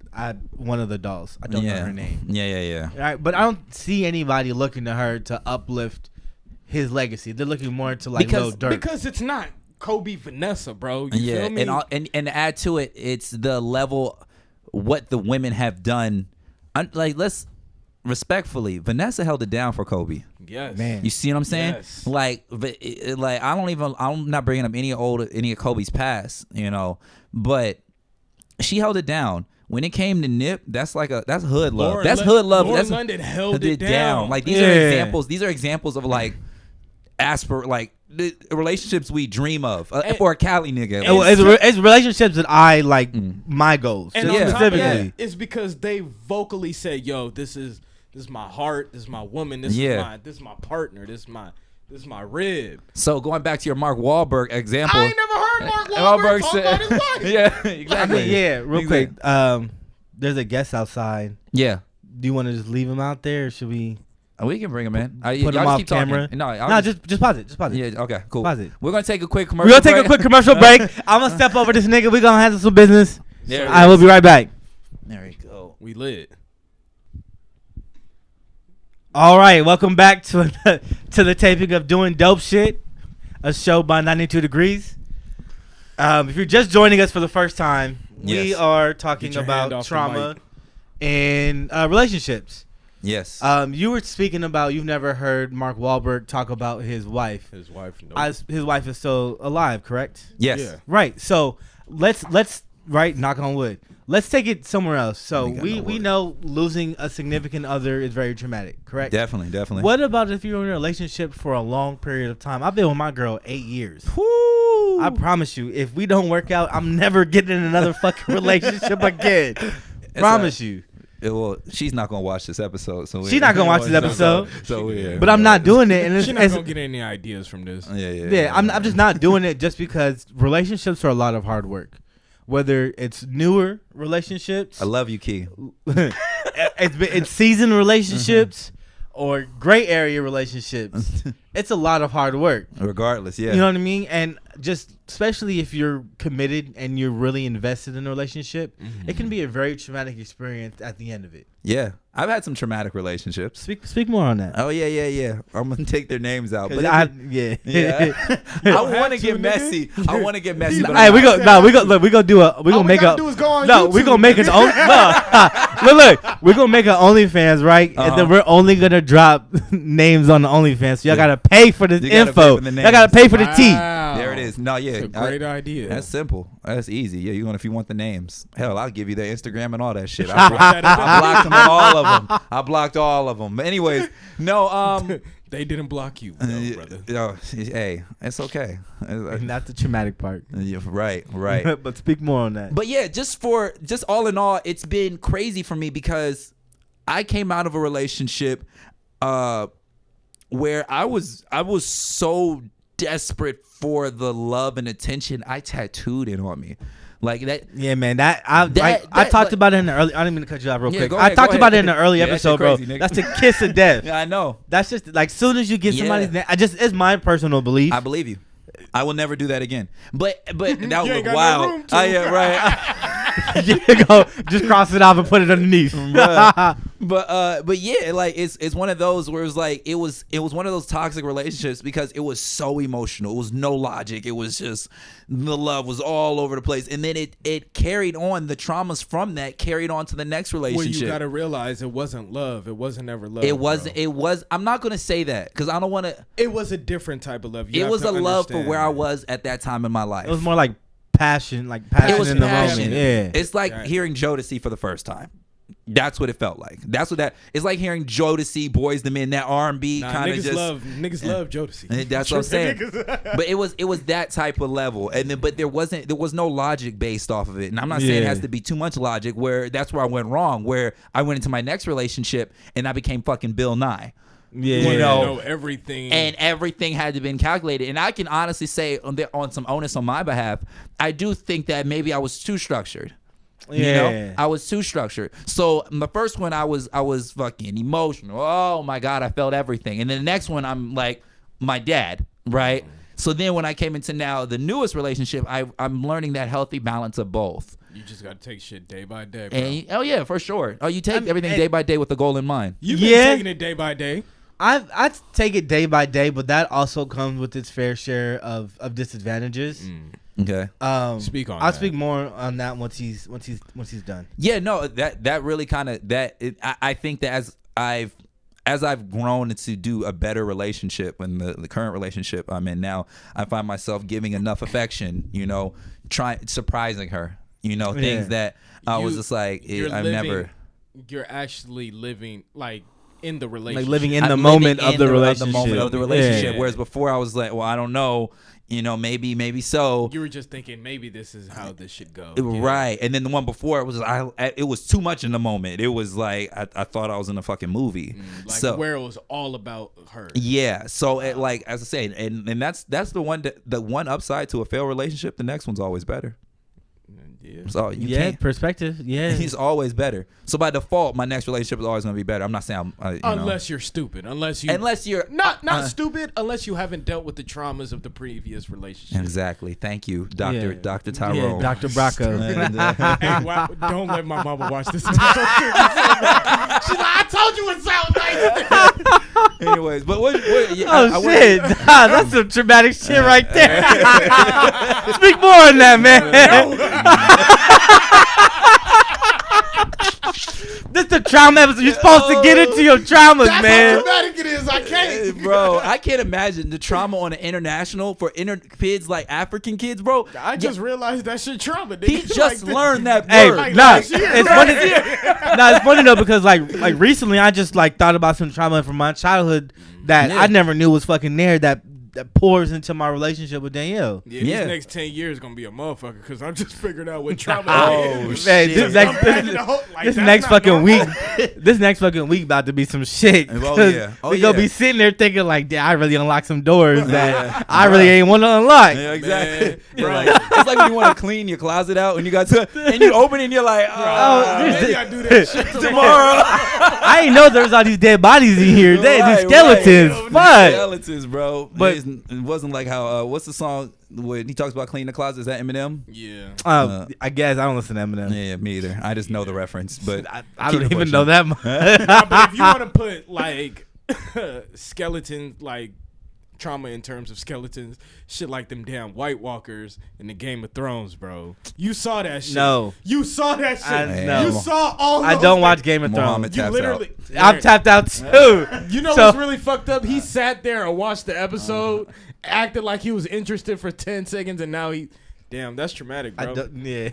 one of the dolls. I don't know her name. Yeah. All right, but I don't see anybody looking to her to uplift his legacy. They're looking more to like Lil Durk. Because it's not Kobe Vanessa, bro. You feel me? And to add to it, it's the level what the women have done. Like respectfully, Vanessa held it down for Kobe. Yes, Man. You see what I'm saying? Yes. Like I'm not bringing up any of Kobe's past, but she held it down. When it came to Nip, that's hood love. That's hood love. Lauren That's London held it down. Like these are examples. These are examples of like the relationships we dream of for a Cali nigga. It's relationships that I like my goals. And Yeah. on top of that, specifically. it's because they vocally say, "Yo, this is my heart. This is my woman. This is my partner. This is my rib." So going back to your Mark Wahlberg example, I ain't never heard Mark Wahlberg talk about his wife. Yeah, exactly. I mean, real quick. There's a guest outside. Yeah. Do you want to just leave him out there, or should we We can bring him in. put y'all him just off keep talking. camera? No, just pause it. Just pause it. Yeah, okay, cool. Pause it. We're gonna take a quick commercial. We're gonna take a break. quick commercial break. I'm gonna step over this nigga. We're gonna handle some business. There it I will is. be right back. There we go. We lit. All right, welcome back to the taping of Doing Dope Shit, a show by 92 Degrees. If you're just joining us for the first time, we Yes. are talking Get your hand about off the trauma mic. and relationships. Yes. You were speaking about you've never heard Mark Wahlberg talk about his wife. His wife. His wife is still alive, correct? yes. Yeah. Right. So let's knock on wood. Let's take it somewhere else. So We got we no wood. know losing a significant other is very traumatic, correct? Definitely. What about if you're in a relationship for a long period of time? I've been with my girl 8 years. Woo. I promise you, if we don't work out, I'm never getting in another fucking relationship again. Promise you. Well, she's not gonna watch this episode, so She's not gonna watch this episode. So yeah. But I'm not doing it, and She's not it's gonna get any ideas from this. Yeah. I'm just not doing it just because relationships are a lot of hard work. Whether it's newer relationships, I love you, Key. it's seasoned relationships or gray area relationships. It's a lot of hard work. Regardless, yeah. You know what I mean? And just especially if you're committed and you're really invested in a relationship, it can be a very traumatic experience at the end of it. Yeah. I've had some traumatic relationships. Speak more on that. Oh yeah. I'm gonna take their names out. But I want to get messy. I want to get messy. But Hey, I'm we not. gonna do a we All gonna we make gotta a do is go on no YouTube, we gonna make an look we're gonna make an OnlyFans, right? And then we're only gonna drop names on the OnlyFans, so y'all gotta pay for the You gotta pay info. for the Y'all gotta pay for the tea. Wow. There it is. No, yeah. That's a great idea. That's simple. That's easy. Yeah, if you want the names. Hell, I'll give you their Instagram and all that shit. That I blocked them on all of them. I blocked all of them. But anyways, no. They didn't block you, though, brother. Hey, it's okay. Not the traumatic part. Yeah, right. But speak more on that. But yeah, just all in all, it's been crazy for me because I came out of a relationship where I was so desperate for the love and attention. I tattooed it on me. Like that. Yeah, man. I talked about it in the early. I didn't mean to cut you off real quick. Go I ahead, talked go about it ahead. in the early Yeah, that episode, shit crazy, bro. nigga. That's the kiss of death. Yeah, I know. That's just like soon as you get somebody's name. It's my personal belief. I believe you. I will never do that again. But that would You look ain't got no wild. room to. Yeah, right. You go, just cross it off and put it underneath. But yeah, like it's one of those where it was one of those toxic relationships because it was so emotional. It was no logic. It was just the love was all over the place, and then it carried on. The traumas from that carried on to the next Well, relationship. you gotta realize it wasn't love. It wasn't ever love. It wasn't. bro. It was. I'm not gonna say that because I don't want to. It was a different type of love. You It have was to a love for understand where I that. was at that time in my life. It was more like passion, It was in the passion. moment. Yeah. It's like Right. hearing Jodeci for the first time. That's what it felt like. It's like hearing Jodeci, Boys the Men, that R&B Nah, kind of niggas just. love Jodeci. And that's what I'm saying. But it was that type of level, and then there was no logic based off of it. And I'm not saying it has to be too much logic. Where that's where I went wrong. Where I went into my next relationship and I became fucking Bill Nye. Yeah. You You know, everything. And everything had to been calculated. And I can honestly say on some onus on my behalf, I do think that maybe I was too structured. You know, I was too structured. So the first one, I was fucking emotional. Oh my God, I felt everything. And then the next one, I'm like my dad, right? So then when I came into now the newest relationship, I'm learning that healthy balance of both. You just gotta take shit day by day, bro. And oh yeah, for sure. Oh, you take everything day by day with the goal in mind. You've been taking it day by day. I take it day by day, but that also comes with its fair share of disadvantages. Okay. Speak on I'll that. speak more on that once he's done. Yeah, no, that really kind of I think that as I've grown to do a better relationship, in the current relationship I'm in now, I find myself giving enough affection, surprising her, things that I was just like, You're actually living like in the relationship, like living in the moment of the relationship. Whereas before I was like, well, I don't know, maybe so. You were just thinking maybe this is how this should go, right? And then the one before it was too much in the moment. It was like I thought I was in a fucking movie, where it was all about her. Yeah. So as I say, and that's the one upside to a failed relationship. The next one's always better. Yeah. So perspective. Yeah, he's always better. So by default, my next relationship is always going to be better. I'm not saying unless you're stupid, unless you're not stupid, unless you haven't dealt with the traumas of the previous relationship. Exactly. Thank you, Dr. Tyrone. Yeah, Dr. Bracco. Hey, don't let my mama watch this. She's like, I told you it sounds nice. Anyways, but what shit, that's some traumatic shit right there. Speak more on that, man. This is the trauma episode. You're supposed to get into your traumas, that's man. How traumatic it is. I can't, bro. I can't imagine the trauma on the international for kids like African kids, bro. I just realized that shit trauma. Nigga. He just learned that hey, word. It's funny though because like recently I just like thought about some trauma from my childhood that I never knew was fucking there that pours into my relationship with Danielle. Yeah, these next 10 years gonna be a motherfucker because I'm just figuring out what trauma is. Man, this next fucking week about to be some shit. We gonna be sitting there thinking like, damn, I really unlocked some doors that I really ain't want to unlock. Yeah, exactly. It's like when you want to clean your closet out and you and you open it and you're like, maybe I do that shit tomorrow. I ain't know there was all these dead bodies in here. These skeletons. Fuck. Skeletons, bro. But it wasn't like how what's the song when he talks about cleaning the closet? Is that Eminem? Yeah. I guess I don't listen to Eminem. Yeah, me either. I just know the reference, but I don't even know that much. But if you want to put like skeleton like trauma in terms of skeletons, shit like them damn White Walkers in the Game of Thrones, bro. You saw that shit. No. You saw that shit. No. You saw all I don't watch Game of Thrones. You literally I'm tapped out too. You know what's really fucked up? He sat there and watched the episode, acted like he was interested for 10 seconds, and now damn, that's traumatic, bro. No,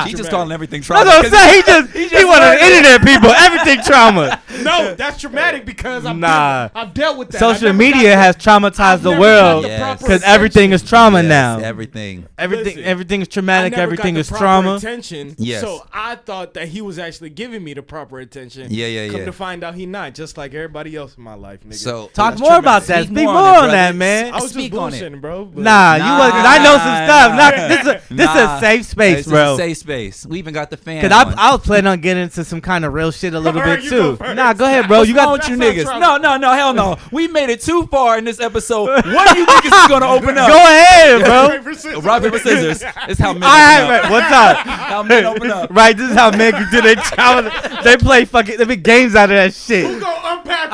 he's just calling everything trauma. That's what I'm saying. He wanted internet people. Everything trauma. No, that's traumatic because I've dealt with that. Social media has traumatized the world because everything is trauma now. Everything is traumatic. Everything is trauma. Attention. Yes. So I thought that he was actually giving me the proper attention. Come to find out he not, just like everybody else in my life, nigga. So talk more about that. Speak more on that, man. I was just bullshitting, bro. Nah, you wasn't. I know some stuff. This is a safe space, bro. It's a safe space. We even got the fan. Cause I was planning on getting into some kind of real shit a little bit too. Nah, go ahead, bro. You got what you niggas. No, hell no. We made it too far in this episode. What do you niggas is gonna open up? Go ahead, bro. Rock, paper, scissors. It's how men open up. What's up? How men open up. Right, this is how men can do their trauma. They play fucking big games out of that shit. Who gonna unpack?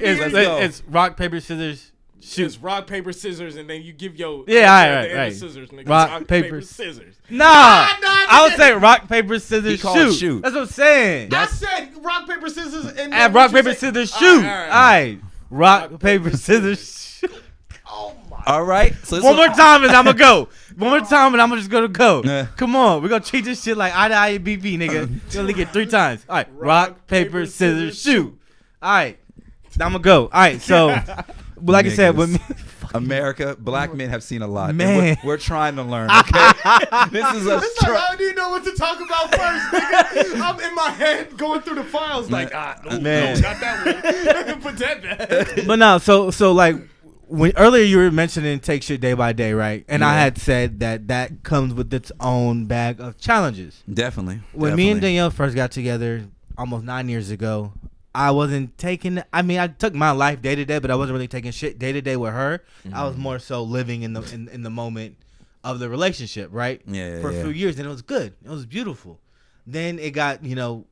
It's rock, paper, scissors. Shoot. It's rock, paper, scissors, and then you give your right. Scissors, nigga. Rock, paper, scissors. Nah, I would say rock, paper, scissors, shoot. That's what I'm saying. I said rock, paper, scissors, and rock, paper, scissors, shoot. All right. Rock, paper, scissors, shoot. Oh my. All right. So one more time and I'm gonna go. One more time and I'm just gonna go. Come on, we're gonna treat this shit like eye to eye and BP, nigga. You only get 3 times. All right. Rock, paper, scissors, shoot. All right. I'm gonna go. All right. So. But like I said, with me, America, black men have seen a lot. Man, we're trying to learn. Okay, this is a. I don't even know what to talk about first, nigga. I'm in my head going through the files like, no, not that one. Put that back. But no, so like when earlier you were mentioning take shit day by day, right? And I had said that comes with its own bag of challenges. Definitely. When me and Danielle first got together almost 9 years ago. I wasn't taking. I mean, I took my life day to day, but I wasn't really taking shit day to day with her. I was more so living in the moment of the relationship, right? For a few years, and it was good. It was beautiful. Then it got 3-4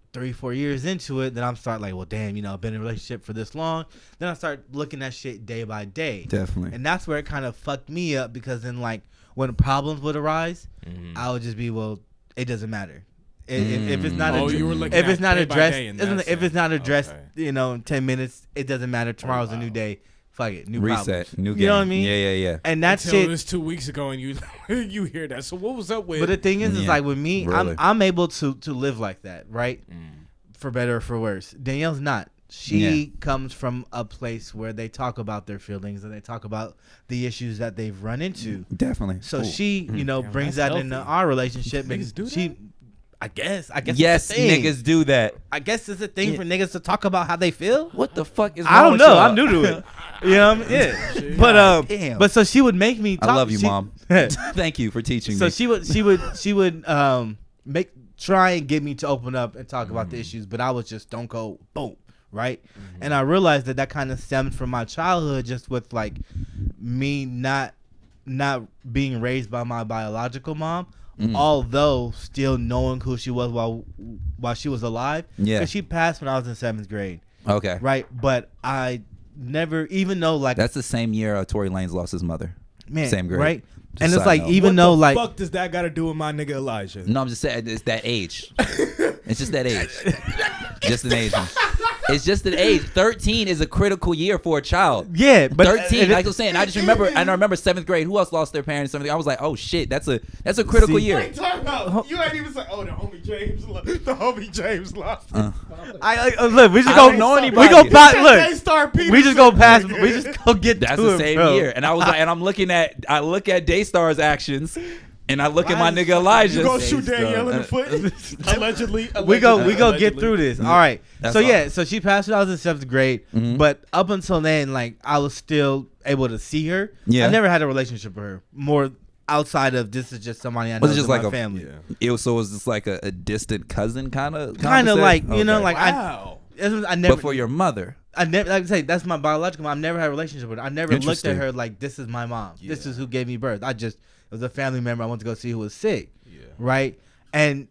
years into it. Then I'm start like, well, damn, I've been in a relationship for this long. Then I start looking at shit day by day. Definitely. And that's where it kind of fucked me up because then like when problems would arise, I would just be, well, it doesn't matter. If it's not you were looking if it's at not day by addressed, day in isn't that it? If it's not sense. addressed, Okay. in 10 minutes, it doesn't matter. Tomorrow's a new day. Fuck it, new Reset, problems. new game. You know what I mean? Yeah. And that Until shit. it was 2 weeks ago, and you you hear that. So what was up with? But the thing is Yeah, like with me, really. I'm able to live like that, right? For better or for worse. Danielle's not. She comes from a place where they talk about their feelings and they talk about the issues that they've run into. Definitely. So Ooh. she, brings that's that into healthy. our relationship. Niggas And do she, that? I guess. Yes, it's a thing. niggas do that. I guess it's a thing for niggas to talk about how they feel. What the fuck is wrong I don't with know. y'all? I'm new to it. You know what I mean? Yeah. Shit. But Damn. but so she would make me talk. I love you, she- Mom. Thank you for teaching So me. she would try and get me to open up and talk about the issues, but I was just don't go boom, right? And I realized that kind of stemmed from my childhood, just with like me not being raised by my biological mom, although still knowing who she was while she was alive. Yeah. 'Cause she passed when I was in 7th grade, Okay. right? But I never, even though like That's the same year Tory Lanez lost his mother. man, same grade. right? Just And it's side like note. even what though the like fuck does that got to do with my nigga Elijah? No, I'm just saying it's that age. It's just that age. Just an age. It's just an age. 13 is a critical year for a child. yeah, but 13, like I was saying, I remember 7th grade. Who else lost their parents? Something. I was like, oh shit, that's a critical See, year. Wait, time out. You ain't even say, oh, the homie James lost. Look, we just I go. don't know We anybody. go past. They Look, star we just go past. We just go get That's to the it, same bro. year, and I was like, and I'm looking at, I look at Daystar's actions, and I look at my nigga Elijah. You gonna shoot Danielle in the foot? Allegedly. We go get through this. All right. That's So all. yeah, so she passed when I was in 7th grade, but up until then, like I was still able to see her. Yeah. I never had a relationship with her. More outside of this is just somebody I know Was it in just my like a family. It was just like a distant cousin kind of Like like Wow. I never. but for your mother. I never, like I say, that's my biological mom. I've never had a relationship with her. I never looked at Interesting. her like this is my mom. This Yeah. is who gave me birth. It was a family member I went to go see who was sick. Yeah. Right? And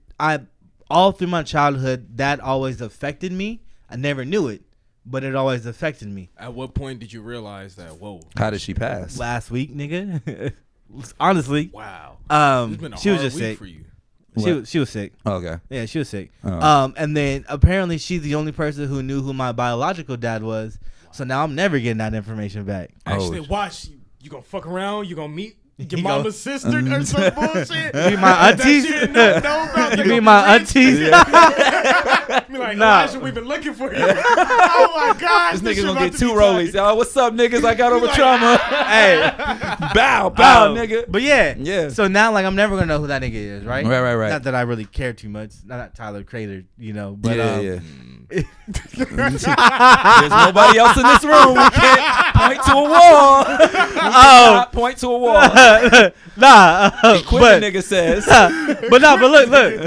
all through my childhood, that always affected me. I never knew it, but it always affected me. At what point did you realize that? Whoa. How did she pass? Last week, nigga. Honestly, Wow. It's been a she was hard just week sick. for you. She was sick. Okay. Yeah, she was sick. Oh. And then apparently she's the only person who knew who my biological dad was. So now I'm never getting that information back. Actually, Oh. watch. You gonna fuck around? You gonna meet your You mama's sister or some bullshit? You mean my aunties? That she didn't know about. They You gonna mean be my rich. aunties? Be like, Nah. Elijah, we've been looking for you. Oh my gosh. This nigga shit gonna about get to 2 be rollies. tight. Y'all, what's up, niggas? I got over like, trauma. Hey. bow, Um, nigga. But yeah. Yeah. So now, like, I'm never gonna know who that nigga is, right? Right. Not that I really care too much. Not Tyler Crater, But yeah. There's nobody else in this room. We can't point to a wall. We cannot point to a wall. but Equipment nigga says. but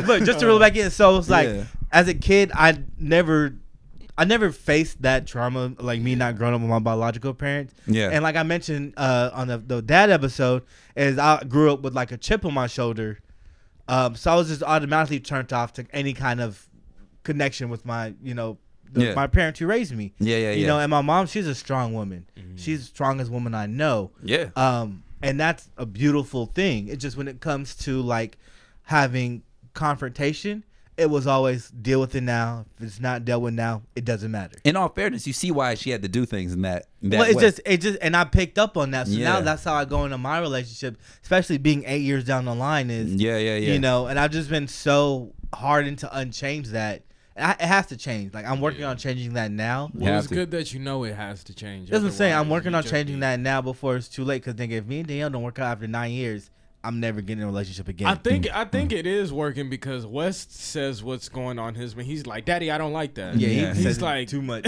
look, just to reel back in. So it's like, Yeah. as a kid, I never faced that trauma, like me not growing up with my biological parents. Yeah. And like I mentioned on the dad episode, is I grew up with like a chip on my shoulder, so I was just automatically turned off to any kind of connection with my my parents who raised me. Yeah. And my mom, she's a strong woman. She's the strongest woman I know. Yeah. And that's a beautiful thing. It's just when it comes to like having confrontation, it was always deal with it now. If it's not dealt with now, it doesn't matter. In all fairness, you see why she had to do things in that Well, it's way. just, and I picked up on that. So Yeah. now that's how I go into my relationship, especially being 8 years down the line. Is Yeah. and I've just been so hardened to unchange that. It has to change. Like I'm working on changing that now. You Well, have it's to. good that you know it has to change. That's what I'm saying. I'm Otherwise, working you on just changing be- that now before it's too late. Because if me and Danielle don't work out after 9 years, I'm never getting in a relationship again. I think it is working because West says what's going on his, but he's like, Daddy, I don't like that. Yeah, Yeah. he says he's like too much.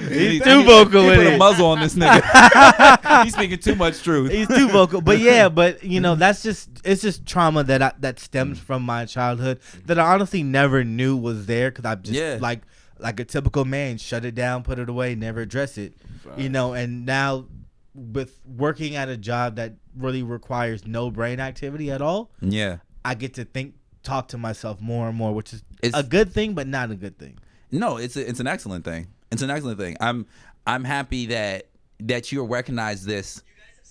He's too vocal He with put a it. muzzle on this nigga. He's speaking too much truth. He's too vocal. But yeah, it's just trauma that stems from my childhood that I honestly never knew was there because I just like a typical man, shut it down, put it away, never address it. And now with working at a job that really requires no brain activity at all, Yeah. I get to talk to myself more and more, which is It's- a good thing, but not a good thing. No, it's an excellent thing. It's an excellent thing. I'm happy that you recognize this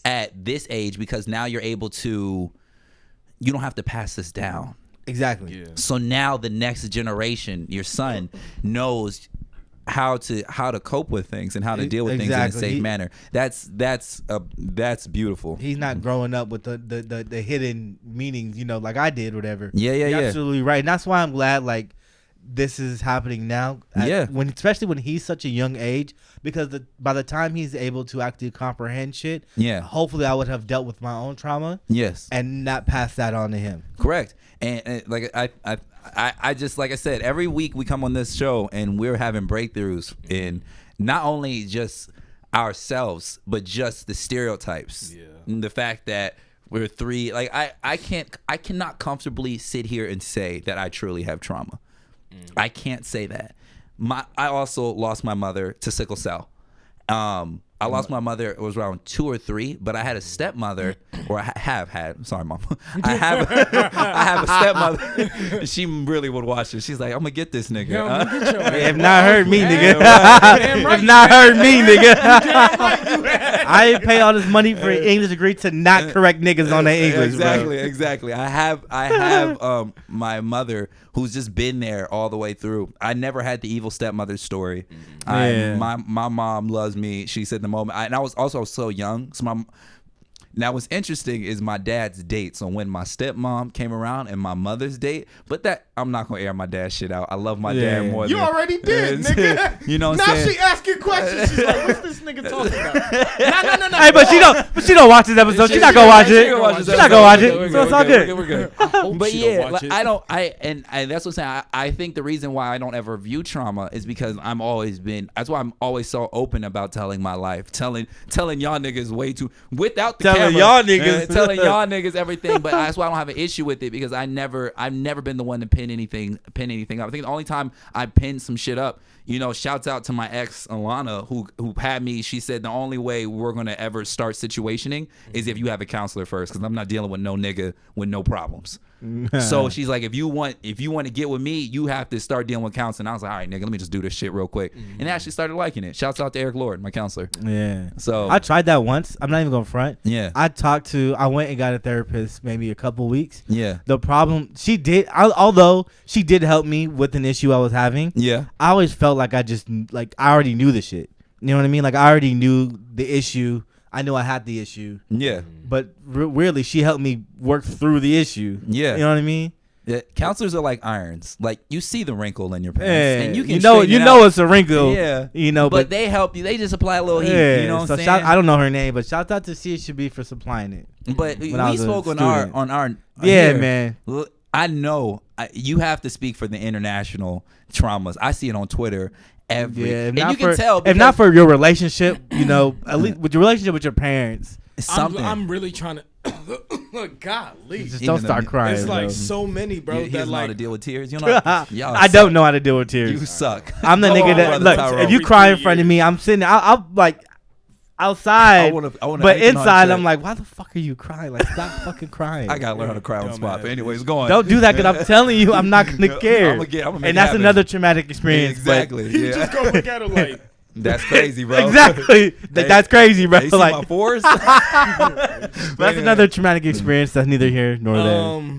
at this age because now you're able to. You don't have to pass this down. Exactly. Yeah. So now the next generation, your son, knows how to cope with things and how to deal with things in a safe manner. That's beautiful. He's not growing up with the hidden meanings, like I did, whatever. Yeah. You're absolutely right. And that's why I'm glad like this is happening now. Especially when he's such a young age, because by the time he's able to actually comprehend shit, hopefully I would have dealt with my own trauma. Yes. And not pass that on to him. Correct. And like I just, like I said, every week we come on this show and we're having breakthroughs in not only just ourselves, but just the stereotypes. Yeah. And the fact that we're three, like I cannot comfortably sit here and say that I truly have trauma. I can't say that. I also lost my mother to sickle cell. I lost my mother. It was around 2 or 3, but I had a stepmother, or I have had. Sorry, mom. I have a stepmother. She really would watch it. She's like, I'm gonna get this nigga. If not hurt me, nigga. If not hurt me, nigga. I ain't pay all this money for an English degree to not correct niggas on their English. Exactly. I have my mother who's just been there all the way through. I never had the evil stepmother story. My mom loves me. She said the moment, and I was also so young. So now what's interesting is my dad's date. So when my stepmom came around and my mother's date, but that I'm not gonna air my dad's shit out. I love my dad more. You already did, nigga. You know what I'm saying? Now she asking questions. She's like, "What's this nigga talking about?" No. Hey, but she don't watch this episode. She's not gonna watch it. She's not gonna watch it. So it's all good. We're good. But yeah, like, I that's what I'm saying. I think the reason why I don't ever view trauma is because that's why I'm always so open about telling my life, telling y'all niggas way too without the camera. Y'all niggas. Telling y'all niggas everything, but that's why I don't have an issue with it, because I've never been the one to pin anything up. I think the only time I pinned some shit up, shouts out to my ex Alana who had me. She said the only way we're gonna ever start situationing is if you have a counselor first, because I'm not dealing with no nigga with no problems. So she's like, if you want to get with me, you have to start dealing with counseling. I was like, all right, nigga, let me just do this shit real quick. And I actually started liking it. Shouts out to Eric Lord, my counselor. Yeah. So I tried that once. I'm not even gonna front. Yeah. I went and got a therapist maybe a couple weeks. Yeah. The problem although she did help me with an issue I was having. Yeah. I always felt like I already knew the shit. You know what I mean? Like I already knew the issue. I knew I had the issue. Yeah. But really, she helped me work through the issue. Yeah. You know what I mean? Yeah. Counselors are like irons. Like, you see the wrinkle in your pants, and you can it's a wrinkle. Yeah. But they help you. They just apply a little heat. You know what I'm saying? I don't know her name, but shout out to C should be for supplying it. But we spoke on our man. I know you have to speak for the international traumas. I see it on Twitter. And you can tell. If not for your relationship, at least with your relationship with your parents, something. I'm really trying to. Golly, just don't start crying. It's like so many, bro. He doesn't know how to deal with tears. I don't know how to deal with tears. You suck. I'm the nigga that look. If you cry in front of me, I'm sitting. I'll like outside, but inside I'm like, why the fuck are you crying? Like, stop fucking crying. I gotta learn how to cry on the spot. But anyways, go on. Don't do that, because I'm telling you, I'm not gonna care. And that's another traumatic experience. Exactly. You just go look at her like, that's crazy, bro. Exactly. That's crazy, bro. You see my fours? That's another traumatic experience that's neither here nor there.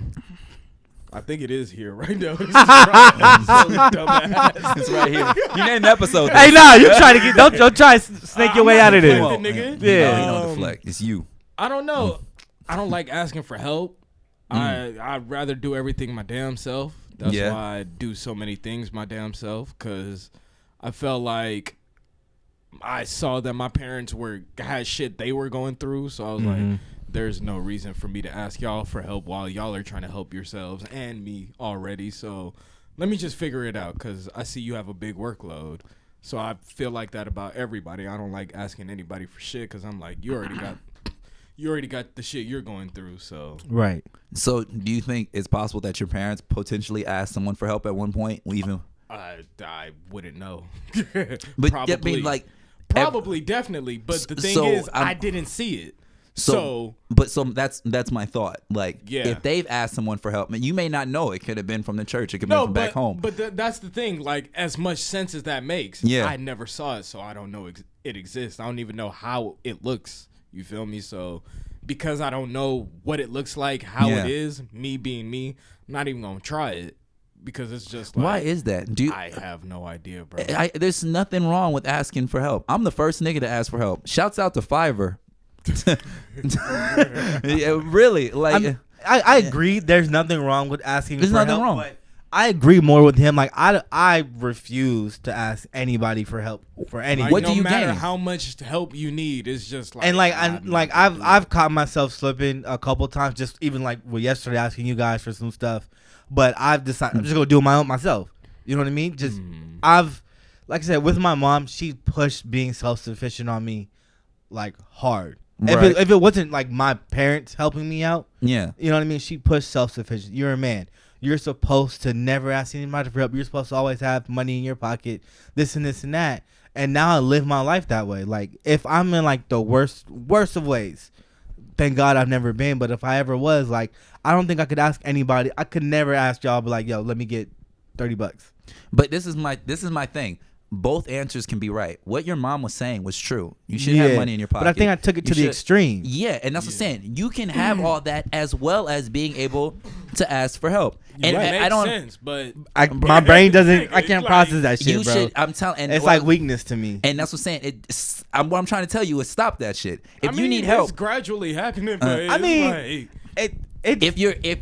I think it is here right now. It's dumbass. It's right here. You named the episode. Hey, nah, you try to get. Don't try to snake your way out of this. Nigga. Yeah. No, he don't deflect. It's you. I don't know. I don't like asking for help. I'd rather do everything my damn self. That's why I do so many things my damn self, because I felt like I saw that my parents had shit they were going through, so I was like, there's no reason for me to ask y'all for help while y'all are trying to help yourselves and me already. So let me just figure it out, because I see you have a big workload. So I feel like that about everybody. I don't like asking anybody for shit, because I'm like, you already got the shit you're going through. So right. So do you think it's possible that your parents potentially asked someone for help at one point? I wouldn't know. But probably, probably, definitely. But the thing is, I didn't see it. So that's my thought. Like, if they've asked someone for help, you may not know. It could have been from the church. It could have been from back home. But that's the thing. Like, as much sense as that makes, I never saw it, so I don't know it exists. I don't even know how it looks. You feel me? So because I don't know what it looks like, how Yeah. it is, me being me, I'm not even gonna try it because it's just like, Why is that? I have no idea, bro. There's nothing wrong with asking for help. I'm the first nigga to ask for help. Shouts out to Fiverr. Yeah, really, like I agree. There's nothing wrong with asking. There's for nothing help, wrong. But I agree more with him. Like I refuse to ask anybody for help for anything. Like, What do no you matter gain? how much help you need, it's just like, And like I'm not I've gonna do I've it. caught myself slipping a couple times. Just even like yesterday asking you guys for some stuff, but I've decided I'm just gonna do it myself. You know what I mean? Just I've like I said with my mom, she pushed being self-sufficient on me like hard. Right. If it wasn't like my parents helping me out, yeah. you know what I mean? She pushed self-sufficient. You're a man. You're supposed to never ask anybody for help. You're supposed to always have money in your pocket, this and this and that. And now I live my life that way. Like if I'm in like the worst of ways, thank God I've never been. But if I ever was, like I don't think I could ask anybody. I could never ask y'all, be like, yo, let me get $30. But this is my thing. Both answers can be right. What your mom was saying was true. You should have money in your pocket. But I think I took it to the extreme. Yeah, and that's what I'm saying. You can have all that as well as being able to ask for help. And It makes I don't. sense, but My brain doesn't. I It's can't like, process that shit, You bro. should. I'm telling. And It's like weakness to me. And that's what I'm saying. What I'm trying to tell you is stop that shit. If I you mean, need help, it's gradually happening. But I mean, like, if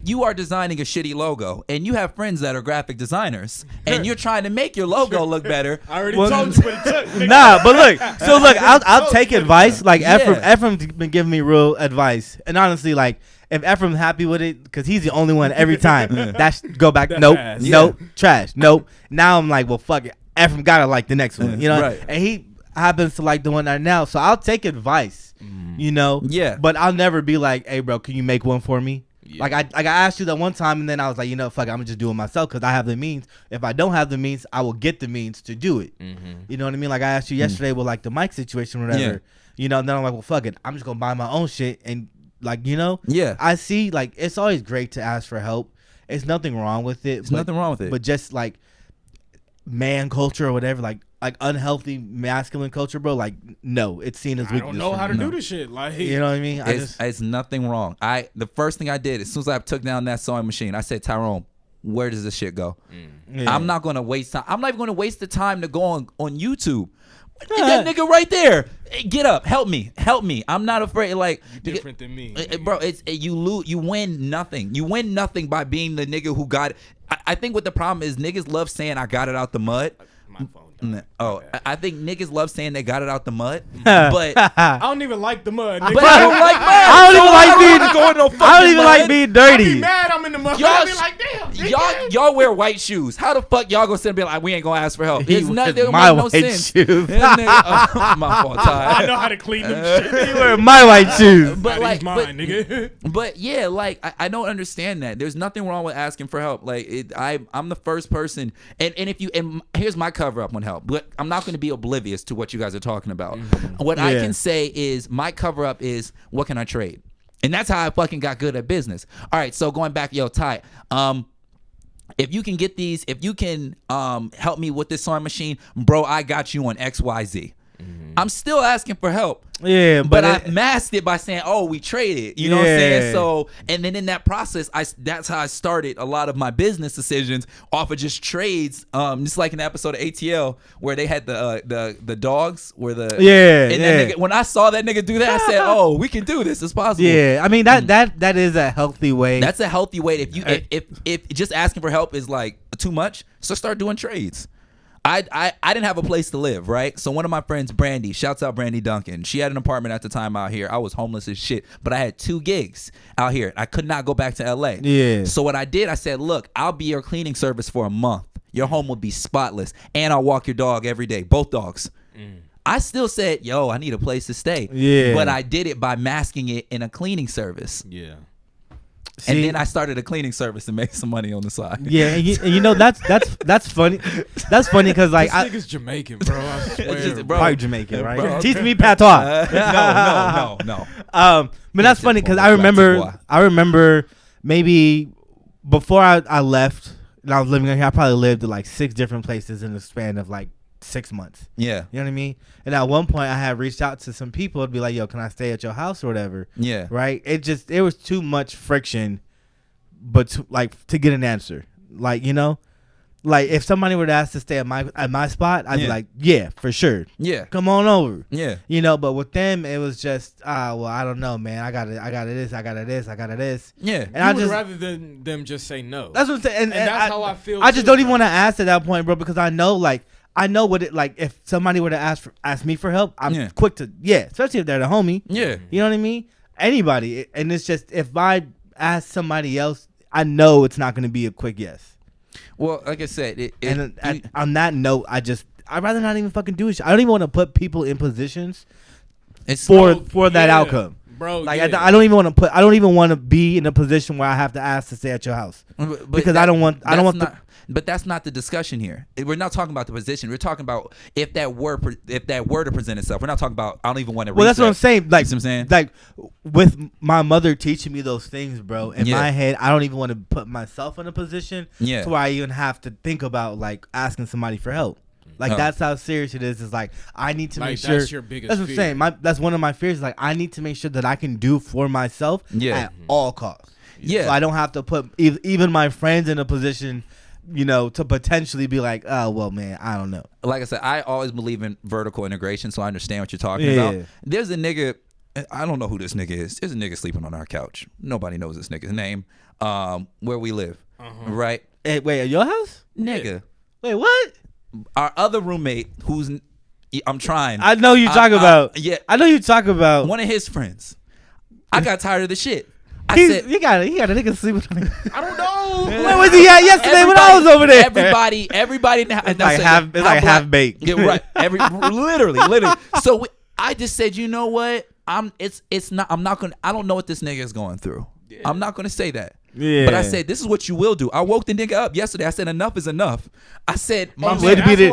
you are designing a shitty logo and you have friends that are graphic designers and you're trying to make your logo look better, I already told you what it took. nigga. Nah, but look. So look, I'll take advice. Like Yeah. Ephraim's been giving me real advice, and honestly, like if Ephraim's happy with it, because he's the only one every time. That's go back. Nope, ass. nope, trash. Nope. Now I'm like, well, fuck it. Ephraim gotta like the next one, you know. Right. And he happens to like the one that now, so I'll take advice, you know. Yeah. But I'll never be like, hey, bro, can you make one for me? Yeah. Like I asked you that one time, and then I was like, you know, fuck, I'm gonna just do it myself because I have the means. If I don't have the means, I will get the means to do it. You know what I mean? Like I asked you yesterday with like the mic situation or whatever. Yeah. You know, and then I'm like, well, fuck it, I'm just gonna buy my own shit and like, you know, Yeah. I see like it's always great to ask for help. It's nothing wrong with it. There's nothing wrong with it. But just like man culture or whatever, like unhealthy masculine culture, bro. Like no, it's seen as I weakness. don't know for how me. to do this shit. Like, You know what I mean? It's nothing wrong. The first thing I did as soon as I took down that sewing machine, I said, Tyrone, where does this shit go? Yeah. I'm not gonna waste time. I'm not even gonna waste the time to go on YouTube. That nigga right there. Hey, get up, help me. I'm not afraid. Like you different than me, bro. You lose. You win nothing. You win nothing by being the nigga who got it. I think what the problem is, niggas love saying I got it out the mud. My phone. died. Oh, My bad. I think niggas love saying they got it out the mud, but I don't even like the mud. Nigga. but I don't like mud. I don't even like being going no fucking I don't even like mud. being I dirty. be mad I'm in the mud. Y'all I be sh- like, damn. nigga. Y'all wear white shoes. How the fuck y'all gonna sit and be like, we ain't gonna ask for help? He It's not. wears There my make no white sense. shoes. This nigga, my fault, I Ty. know how to clean them shit. You wear my white shoes. But That like, is mine, nigga. but yeah, like I don't understand that. There's nothing wrong with asking for help. Like I'm the first person, and here's my cover up on help. But I'm not going to be oblivious to what you guys are talking about. What I Yeah. can say is my cover up is what can I trade, and that's how I fucking got good at business. All right, so going back, yo, Ty, if you can get these, if you can help me with this sewing machine, bro, I got you on XYZ. I'm still asking for help. Yeah, But but I masked it by saying, "Oh, we traded." You know what I'm Yeah. saying? So, and then in that process, that's how I started a lot of my business decisions off of just trades. Just like in the episode of ATL where they had the dogs, where the Yeah, And yeah. that nigga, when I saw that nigga do that, I said, "Oh, we can do this. It's possible." yeah, I mean that is a healthy way. That's a healthy way. If just asking for help is like too much, so start doing trades. I didn't have a place to live, right? So one of my friends, Brandy, shouts out Brandy Duncan. She had an apartment at the time out here. I was homeless as shit, but I had 2 gigs out here. I could not go back to LA. Yeah. So what I did, I said, look, I'll be your cleaning service for a month. Your home will be spotless, and I'll walk your dog every day, both dogs. I still said, yo, I need a place to stay. Yeah. But I did it by masking it in a cleaning service. Yeah. And See? then I started a cleaning service to make some money on the side. Yeah, and you know that's funny. That's funny because like This nigga's Jamaican, bro. I swear, just- bro. bro. probably Jamaican, right? Bro. Teach me patois. No. But that's funny because I remember maybe before I left and I was living here, I probably lived in like 6 different places in the span of like 6 months. Yeah. You know what I mean? And at one point, I had reached out to some people to be like, yo, can I stay at your house or whatever? Yeah. Right? It was too much friction, but to get an answer. Like, you know? Like, if somebody were to ask to stay at my spot, I'd be like, yeah, for sure. Yeah. Come on over. Yeah. You know, but with them, it was just, well, I don't know, man. I got this. Yeah. And I would just rather than them just say no. That's what I'm saying. And that's how I feel. I just too, don't even bro. want to ask at that point, bro, because I know what it like. If somebody were to ask me for help, I'm quick to especially if they're the homie. Yeah. You know what I mean? Anybody, and it's just if I ask somebody else, I know it's not going to be a quick yes. Well, like I said, on that note, I'd rather not even fucking do it. I don't even want to put people in positions for that outcome. Bro, like I don't even want to be in a position where I have to ask to stay at your house because I don't want. But that's not the discussion here. We're not talking about the position. We're talking about if that were to present itself. We're not talking about. I don't even want to. Well, that's what I'm saying. Like, you know what I'm saying? Like with my mother teaching me those things, bro. In my head, I don't even want to put myself in a position to where I even have to think about like asking somebody for help. Like that's how serious it is. It's like I need to make sure. That's your biggest. That's what I'm saying. That's one of my fears. Like I need to make sure that I can do for myself at all costs. Yeah. So I don't have to put even my friends in a position, you know, to potentially be like, oh, well, man, I don't know. Like I said, I always believe in vertical integration, so I understand what you're talking about. There's a nigga, I don't know who this nigga is. There's a nigga sleeping on our couch. Nobody knows this nigga's name, where we live, right? Hey, wait, at your house? Nigga. Yeah. Wait, what? Our other roommate, I'm trying. I know you talk about. Yeah. I know you talk about. One of his friends. I got tired of the shit. He got a nigga sleeping on him. I don't know. Where was he at yesterday when I was over there? Everybody. It's like half baked. Yeah, right. Literally. So I just said, you know what? I don't know what this nigga is going through. Yeah. I'm not gonna say that. Yeah. But I said, this is what you will do. I woke the nigga up yesterday. I said, enough is enough. I said, he would be the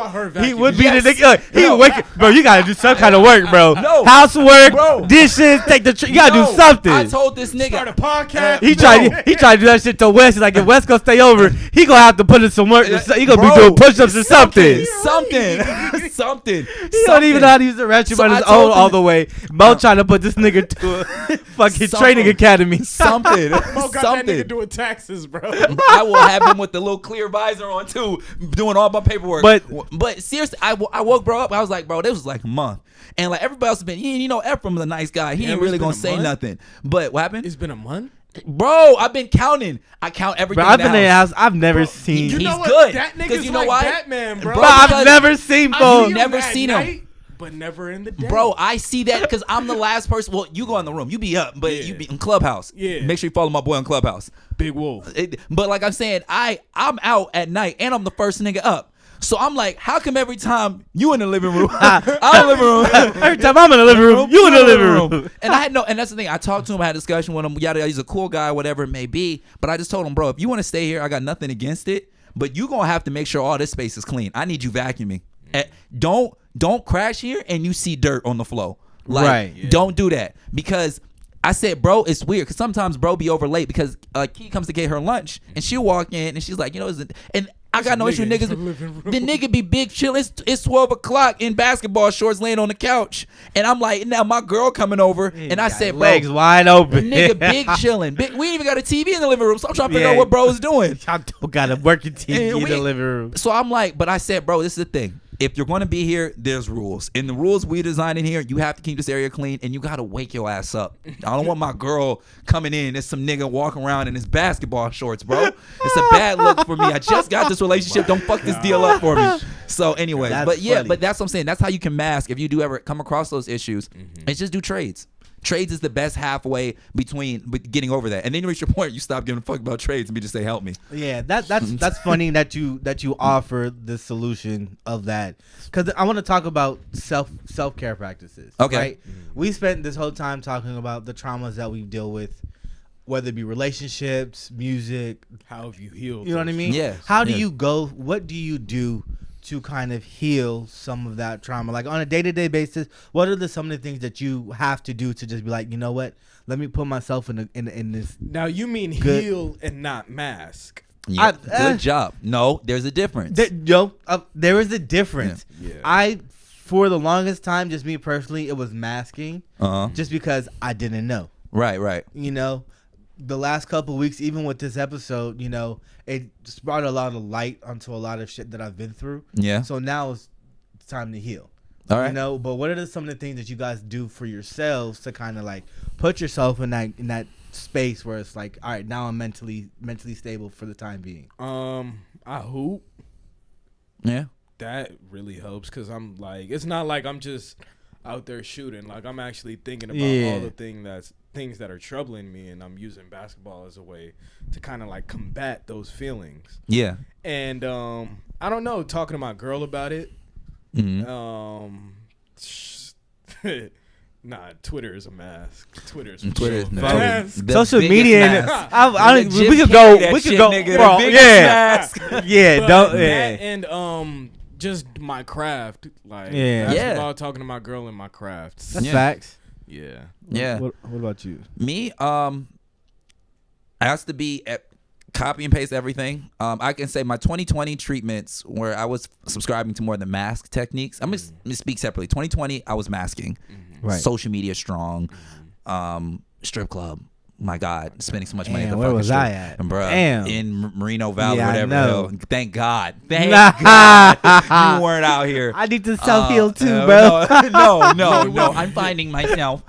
nigga. He would wake, bro. You gotta do some kind of work, bro. No housework, bro. Dishes. You gotta do something. I told this nigga start a podcast. He tried to do that shit to Wes. He's like, if Wes gonna stay over, he gonna have to put in some work. He gonna be doing push-ups or something. Something. He don't even know how to use the restroom on his own all the way. Mo trying to put this nigga to a fucking training academy. Something. Mo got that nigga doing taxes, bro. I will have him with the little clear visor on too, doing all my paperwork. But seriously, I woke bro up. I was like, bro, this was like a month, and like everybody else has been. You know, Ephraim's a nice guy. He ain't really gonna say nothing. But what happened? It's been a month. Bro, I've been counting. I count everything. Bro, I've been in the house. I've never seen. You know he's what? good. That nigga's you know like why? Batman, bro. Bro, I've never seen. I've never seen him. But never in the day. Bro, I see that because I'm the last person. Well, you go in the room. You be up, but you be in Clubhouse. Yeah. Make sure you follow my boy on Clubhouse. Big Wolf. But like I'm saying, I'm out at night and I'm the first nigga up. So I'm like, how come every time you in the living room, I'm in the living room. Every time I'm in the living room, you in the living room. And and that's the thing. I talked to him, I had a discussion with him. He's a cool guy, whatever it may be. But I just told him, bro, if you want to stay here, I got nothing against it. But you gonna have to make sure all this space is clean. I need you vacuuming. Don't crash here and you see dirt on the floor. Like, don't do that. Because I said, bro, it's weird. Because sometimes bro be over late because Key comes to get her lunch and she'll walk in and she's like, you know, and I got no issue with niggas. The nigga be big chill. It's 12 o'clock in basketball shorts laying on the couch. And I'm like, now my girl coming over. And I said, bro. Legs wide open. Nigga big chilling. We ain't even got a TV in the living room. So I'm trying to figure out what bro's doing. Y'all don't got a working TV in the living room. So I'm like, but I said, bro, this is the thing. If you're going to be here, there's rules. And the rules we design in here, you have to keep this area clean and you got to wake your ass up. I don't want my girl coming in. There's some nigga walking around in his basketball shorts, bro. It's a bad look for me. I just got this relationship. Don't fuck this deal up for me. So anyways, but that's what I'm saying. That's how you can mask if you do ever come across those issues. It's just do trades. Trades is the best halfway between getting over that, and then you reach your point, you stop giving a fuck about trades and be just say, "Help me." Yeah, that's funny that you offer the solution of that, because I want to talk about self care practices. Okay, right? We spent this whole time talking about the traumas that we deal with, whether it be relationships, music. How have you healed? You know what I mean? Yeah. How do you go? What do you do to kind of heal some of that trauma? Like on a day-to-day basis, what are some of the things that you have to do to just be like, you know what? Let me put myself in this. Now you mean heal and not mask. Yeah, good job. No, there's a difference. There is a difference. Yeah. For the longest time, just me personally, it was masking. Just because I didn't know. Right. You know, the last couple of weeks, even with this episode, you know, it just brought a lot of light onto a lot of shit that I've been through. Yeah. So now it's time to heal. All right. You know, but what are some of the things that you guys do for yourselves to kind of like put yourself in that space where it's like, all right, now I'm mentally stable for the time being? I hoop. Yeah. That really helps because I'm like, it's not like I'm just out there shooting. Like I'm actually thinking about all the things that are troubling me, and I'm using basketball as a way to kind of like combat those feelings. Yeah. And I don't know, talking to my girl about it. Nah, Twitter is a mask. Twitter is a mask. Social media. We could go. Bro, and just my craft, like basketball, talking to my girl and my craft. That's facts. Yeah. What about you? Me, I has to be copy and paste everything. I can say my 2020 treatments where I was subscribing to more of the mask techniques. I'm gonna speak separately. 2020, I was masking. Right. Social media strong. Strip club. My God, spending so much money at the where fucking was strip. I at? And bruh, Damn. in Merino Valley, Yeah, whatever. I know. Hell. Thank God. Thank God you weren't out here. I need to self heal too, bro. No. I'm finding myself.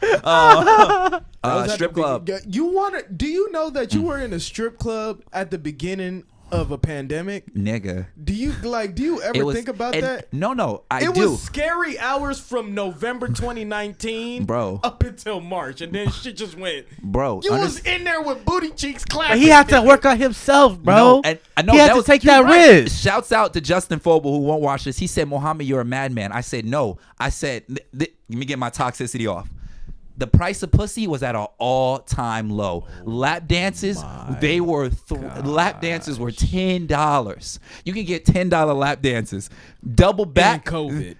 Strip club. Do you know that you were in a strip club at the beginning of a pandemic? Nigga. Do you ever think about that? No, I It do. was scary hours from November 2019 Bro. up until March, and then shit just went. Bro. You was in there with booty cheeks clapping. He had to work on himself, bro. No, and I know he had that to was, take you're that right. risk. Shouts out to Justin Fogle, who won't watch this. He said, Mohammed, you're a madman. I said, no. I said, let me get my toxicity off. The price of pussy was at an all-time low. Lap dances, they were lap dances were $10. You can get $10 lap dances. Double back. In COVID.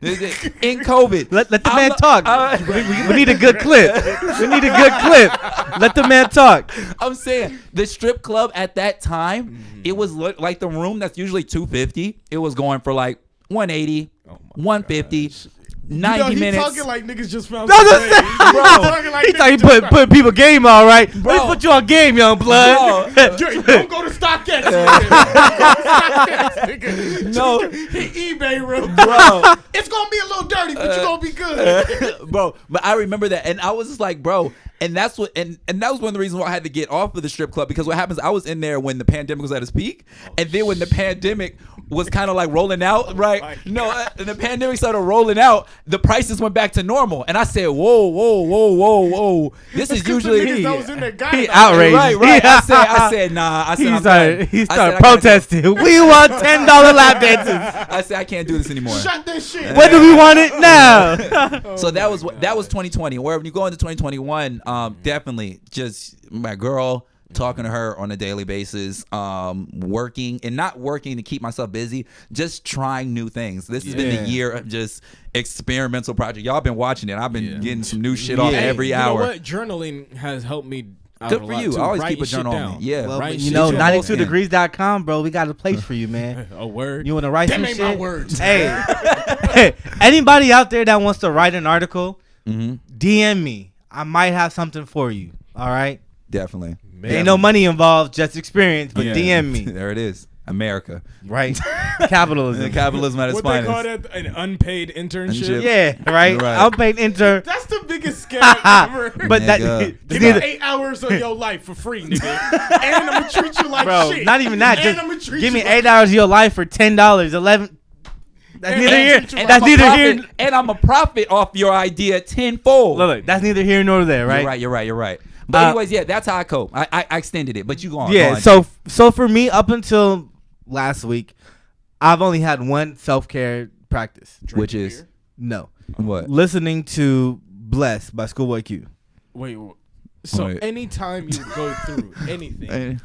In COVID. Let the man talk. We need a good clip. Let the man talk. I'm saying the strip club at that time, it was like the room that's usually $250. It was going for like $180, $150. 90 he minutes. talking like niggas just found Bro, he he put people game all right. Bro. Let's put you on game, young blood. Don't go to StockX. No. Hit eBay real quick. Bro. It's gonna be a little dirty, but you're gonna be good. Bro, but I remember that, and I was just like, bro, and that's what, and that was one of the reasons why I had to get off of the strip club, because what happens, I was in there when the pandemic was at its peak, and then when the pandemic was kind of like rolling out, right? No, and the pandemic started rolling out, the prices went back to normal, and I said, whoa, this is usually he outraged. Right. I said, nah. He started protesting. We want $10 lap dances. I said, I can't do this anymore. Shut this shit. When do we want it now? So that was 2020. Where when you go into 2021, definitely just my girl, talking to her on a daily basis, working and not working to keep myself busy, just trying new things. This has been the year of just experimental project. Y'all been watching it. I've been getting some new shit off every hour. You know what? Journaling has helped me out Good a for lot you. too. I always Writing keep a journal shit on me. down. Yeah. Well, Writing you shit know, down. 92degrees.com, bro. We got a place for you, man. A word. You want to write Them some ain't shit? my words. Hey, anybody out there that wants to write an article, DM me. I might have something for you. All right? Definitely. Ain't no money involved, just experience, but DM me. There it is. America. Right. Capitalism. Capitalism at its What they finest. call that? An unpaid internship. Yeah, right. Right. Unpaid intern. That's the biggest scam ever. But that Give me 8 hours of your life for free, nigga. And I'm gonna treat you like bro, shit. not even that. And I'm Just gonna treat give me you 8 hours of your life for $10, 11. That's neither here. That's neither here. And I'm a profit off your idea tenfold. Look, that's neither here nor there, right? You're right. But anyways, yeah, that's how I cope. I extended it, but you go on. Yeah. Go on. So for me, up until last week, I've only had one self-care practice. Which is No. what? Listening to Bless by Schoolboy Q. Wait. So Wait. anytime you go through anything,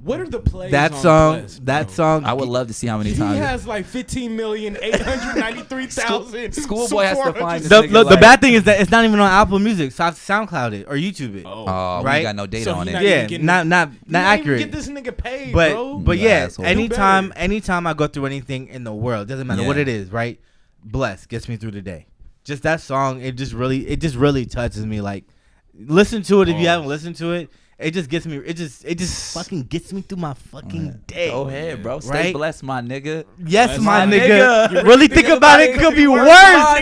What are the plays? That on song. Bless, That bro? song. I would love to see how many He times. has like 15,893,000. Schoolboy has to find this The, nigga the like- bad thing is that it's not even on Apple Music, so I have to SoundCloud it or YouTube it. Oh, Oh, we Right? ain't got no data So on he it. not Yeah, even getting- not accurate. Get this nigga paid, but bro. but You yeah, asshole. anytime Do anytime I go through anything in the world, doesn't matter what Yeah. it is, right? Bless gets me through the day. Just that song, it just really touches me. Like, listen to it if you haven't listened to it. It just gets me. It just fucking gets me through my fucking day. Go ahead, bro. Stay Right? blessed, my nigga. Yes, Bless my my nigga. nigga. Really think about it. It could be worse,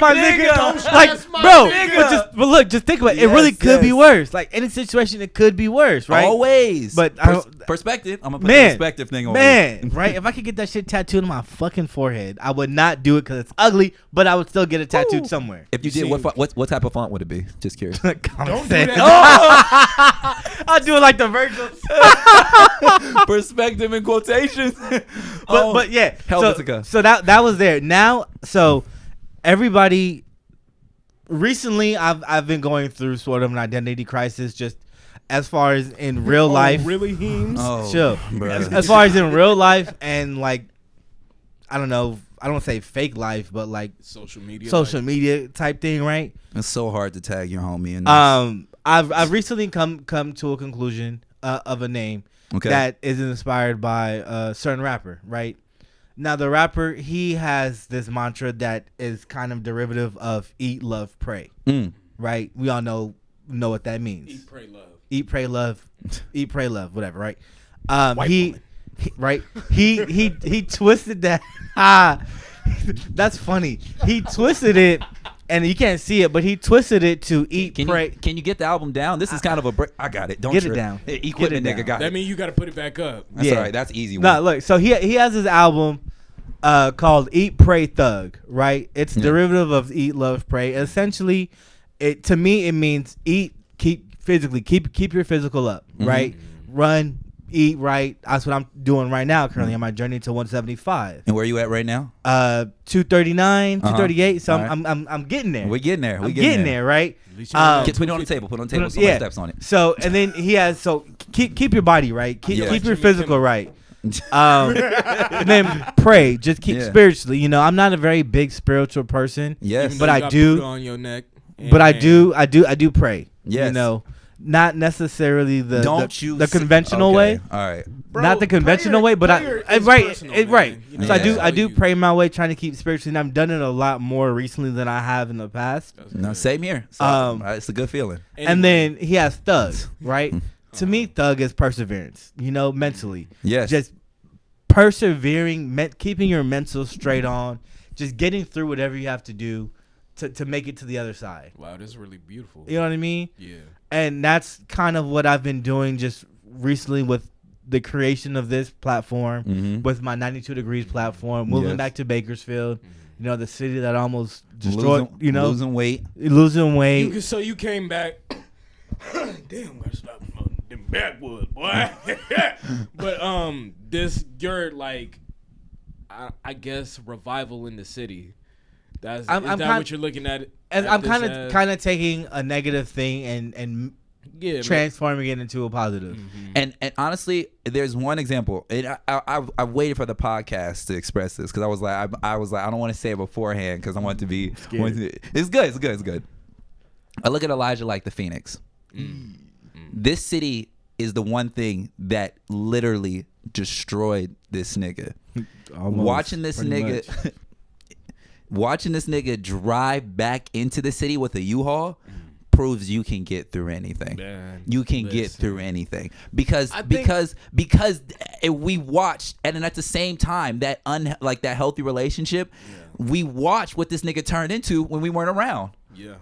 my nigga. Don't Like, stress my bro, nigga. but look, just think about it. It Yes, really could be yes. worse. Like, any situation, it could be worse, right? Always. But I don't- perspective. I'm gonna put Man, the perspective thing on you. Man, right? If I could get that shit tattooed on my fucking forehead, I would not do it because it's ugly, but I would still get it tattooed Ooh. somewhere. If you You did, seen- what type of font would it be? Just curious. Don't do Conversation. that. I'll do it like the Virgil. Perspective and quotations. But yeah, Helvetica. so that was there. Now, so everybody, recently I've been going through sort of an identity crisis, just as far as in real life. Really, Heems? Chill. bruh. As far as in real life and like, I don't know, I don't say fake life, but like Social media. social media type thing, right? It's so hard to tag your homie in this. I've recently come to a conclusion of a name Okay. that is inspired by a certain rapper, right? Now the rapper, he has this mantra that is kind of derivative of eat, love, pray, right? We all know what that means. Eat, pray, love. Eat, pray, love, eat, pray, love, whatever, right? White woman. Right? He twisted that. That's funny. He twisted it, and you can't see it, but he twisted it to eat, pray. Can you get the album down? This is kind of a break. I got it. Don't Get it trip. down. Equipment Get it nigga down. got That it. means you got to put it back up. That's Yeah. all right. That's easy. No, one. look. So he has his album called Eat, Pray, Thug. Right? It's Yeah. derivative of Eat, Love, Pray. Essentially, to me it means eat, keep your physical up. Right? Run, eat right. That's what I'm doing right now. Currently on my journey to 175. And where you at right now? 239, 238. So All right. I'm getting there. We're getting there. I'm getting there. Right? At least you're not Put it on the table. Put it on the table. Put it- So many yeah. steps on it. So and then he has keep your body right. Keep Yeah. keep your Jimmy physical Kimmel. right. And then pray. Just keep Yeah. spiritually. You know, I'm not a very big spiritual person. Yes. Even But though I you got do- Buddha on your neck. But I do pray. Yes. You know, not necessarily Don't you the conventional okay. way. All right. Bro, Not the conventional way, but prayer is right, personal, right. man. You know, So I Yeah. do pray my way, trying to keep spiritually. And I've done it a lot more recently than I have in the past. No, same here. So, it's a good feeling. And then he has thug, right? To me, thug is perseverance. You know, mentally. Yes. Just persevering, keeping your mental straight on, just getting through whatever you have to do to make it to the other side. Wow, this is really beautiful. You know what I mean? Yeah. And that's kind of what I've been doing just recently with the creation of this platform, with my 92 Degrees platform, moving Yes. back to Bakersfield, you know, the city that almost destroyed, losing weight. losing weight. So you came back. Damn, gotta stop them backwoods, boy. But you're like, I guess revival in the city. Is that what you're looking at? And I'm kind of taking a negative thing and yeah, transforming it into a positive. And honestly, there's one example. And I waited for the podcast to express this because I was like I don't want to say it beforehand because I want it to be. It's good. I look at Elijah like the Phoenix. This city is the one thing that literally destroyed this nigga. Almost, Watching this pretty nigga. much. Watching this nigga drive back into the city with a U-Haul proves you can get through anything. Man, You can get through anything because I think- we watched and at the same time that that healthy relationship, we watched what this nigga turned into when we weren't around. Yeah.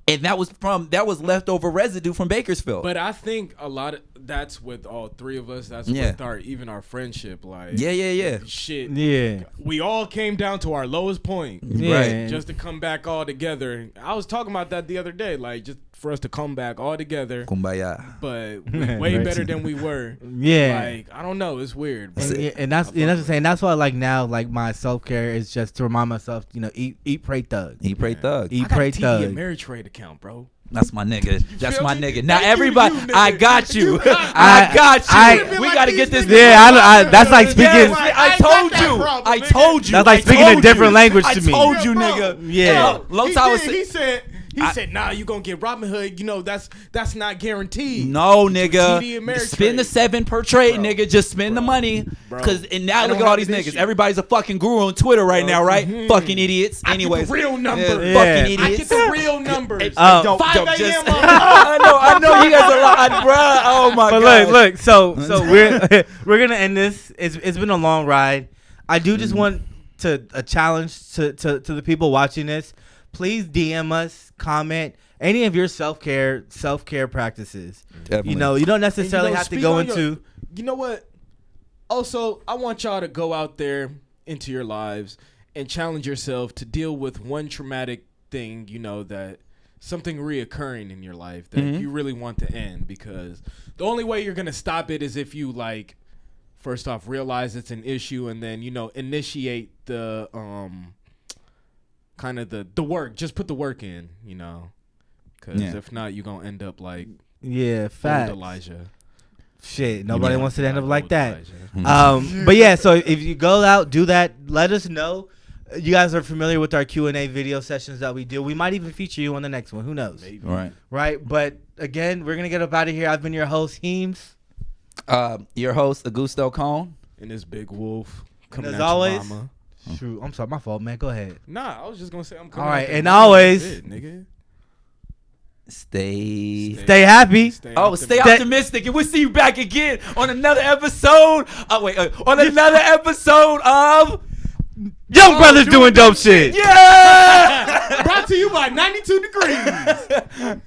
And that was leftover residue from Bakersfield. But I think a lot of that's with all three of us. That's Yeah. with even our friendship. Like Yeah. shit. Yeah. We all came down to our lowest point. Yeah. Right. Just to come back all together. I was talking about that the other day. Like just for us to come back all together. Kumbaya. But way Right. better than we were. Yeah. Like I don't know. It's weird. But And that's what I'm saying. That's why like now like my self care is just to remind myself, you know, eat pray thug. He prayed thug. Eat I got pray a TD thug. Ameritrade account, bro. That's my nigga. That's my me? nigga. Now Thank everybody, you, nigga. I got you. You got I got you. I- We got to get this. Yeah, I that's like speaking. Yes, I I ain't told got that you. problem, I nigga. told you. That's like I speaking a told different you. language to I me. told you, bro. nigga. Yeah. He said, nah, you gonna get Robin Hood. You know, that's not guaranteed. No, TD nigga. Ameritrade. Spend the 7 per trade, Bro. nigga. Just spend the money. Bro. Cause and now I look don't at all have these an niggas. issue. Everybody's a fucking guru on Twitter right now, right? Mhm. Fucking idiots. I get the Anyways, real numbers. Yeah. fucking I idiots. get the real numbers. Don't 5 don't a.m. just. on- I know you guys are lying, bruh. Oh my But god. look. So we're gonna end this. It's been a long ride. I do just want a challenge to the people watching this. Please DM us, comment any of your self-care practices. Definitely. You know, you don't And, necessarily have to speak go on into. You know what? Also, I want y'all to go out there into your lives and challenge yourself to deal with one traumatic thing, you know, that something reoccurring in your life that you really want to end, because the only way you're going to stop it is if you, like, first off, realize it's an issue, and then, you know, initiate the kind of the work. Just put the work in, you know, because if not, you're going to end up like Yeah, facts. old Elijah. Shit, nobody Yeah. wants to end up like old that. Elijah. But yeah, so if you go out, do that. Let us know. You guys are familiar with our Q&A video sessions that we do. We might even feature you on the next one. Who knows? Maybe. Right. Right? But again, we're gonna get up out of here. I've been your host, Heems. Your host, Augusto Cone. And this big wolf coming as at your always- mama. Shoot, I'm sorry, my fault, man. Go ahead. Nah, I was just gonna say I'm coming. All right, at your and mama. always- That's it, nigga. Stay happy. Stay optimistic. optimistic, and we'll see you back again on another episode. On another episode of Young brothers doing dope shit. Yeah. Brought to you by 92 Degrees.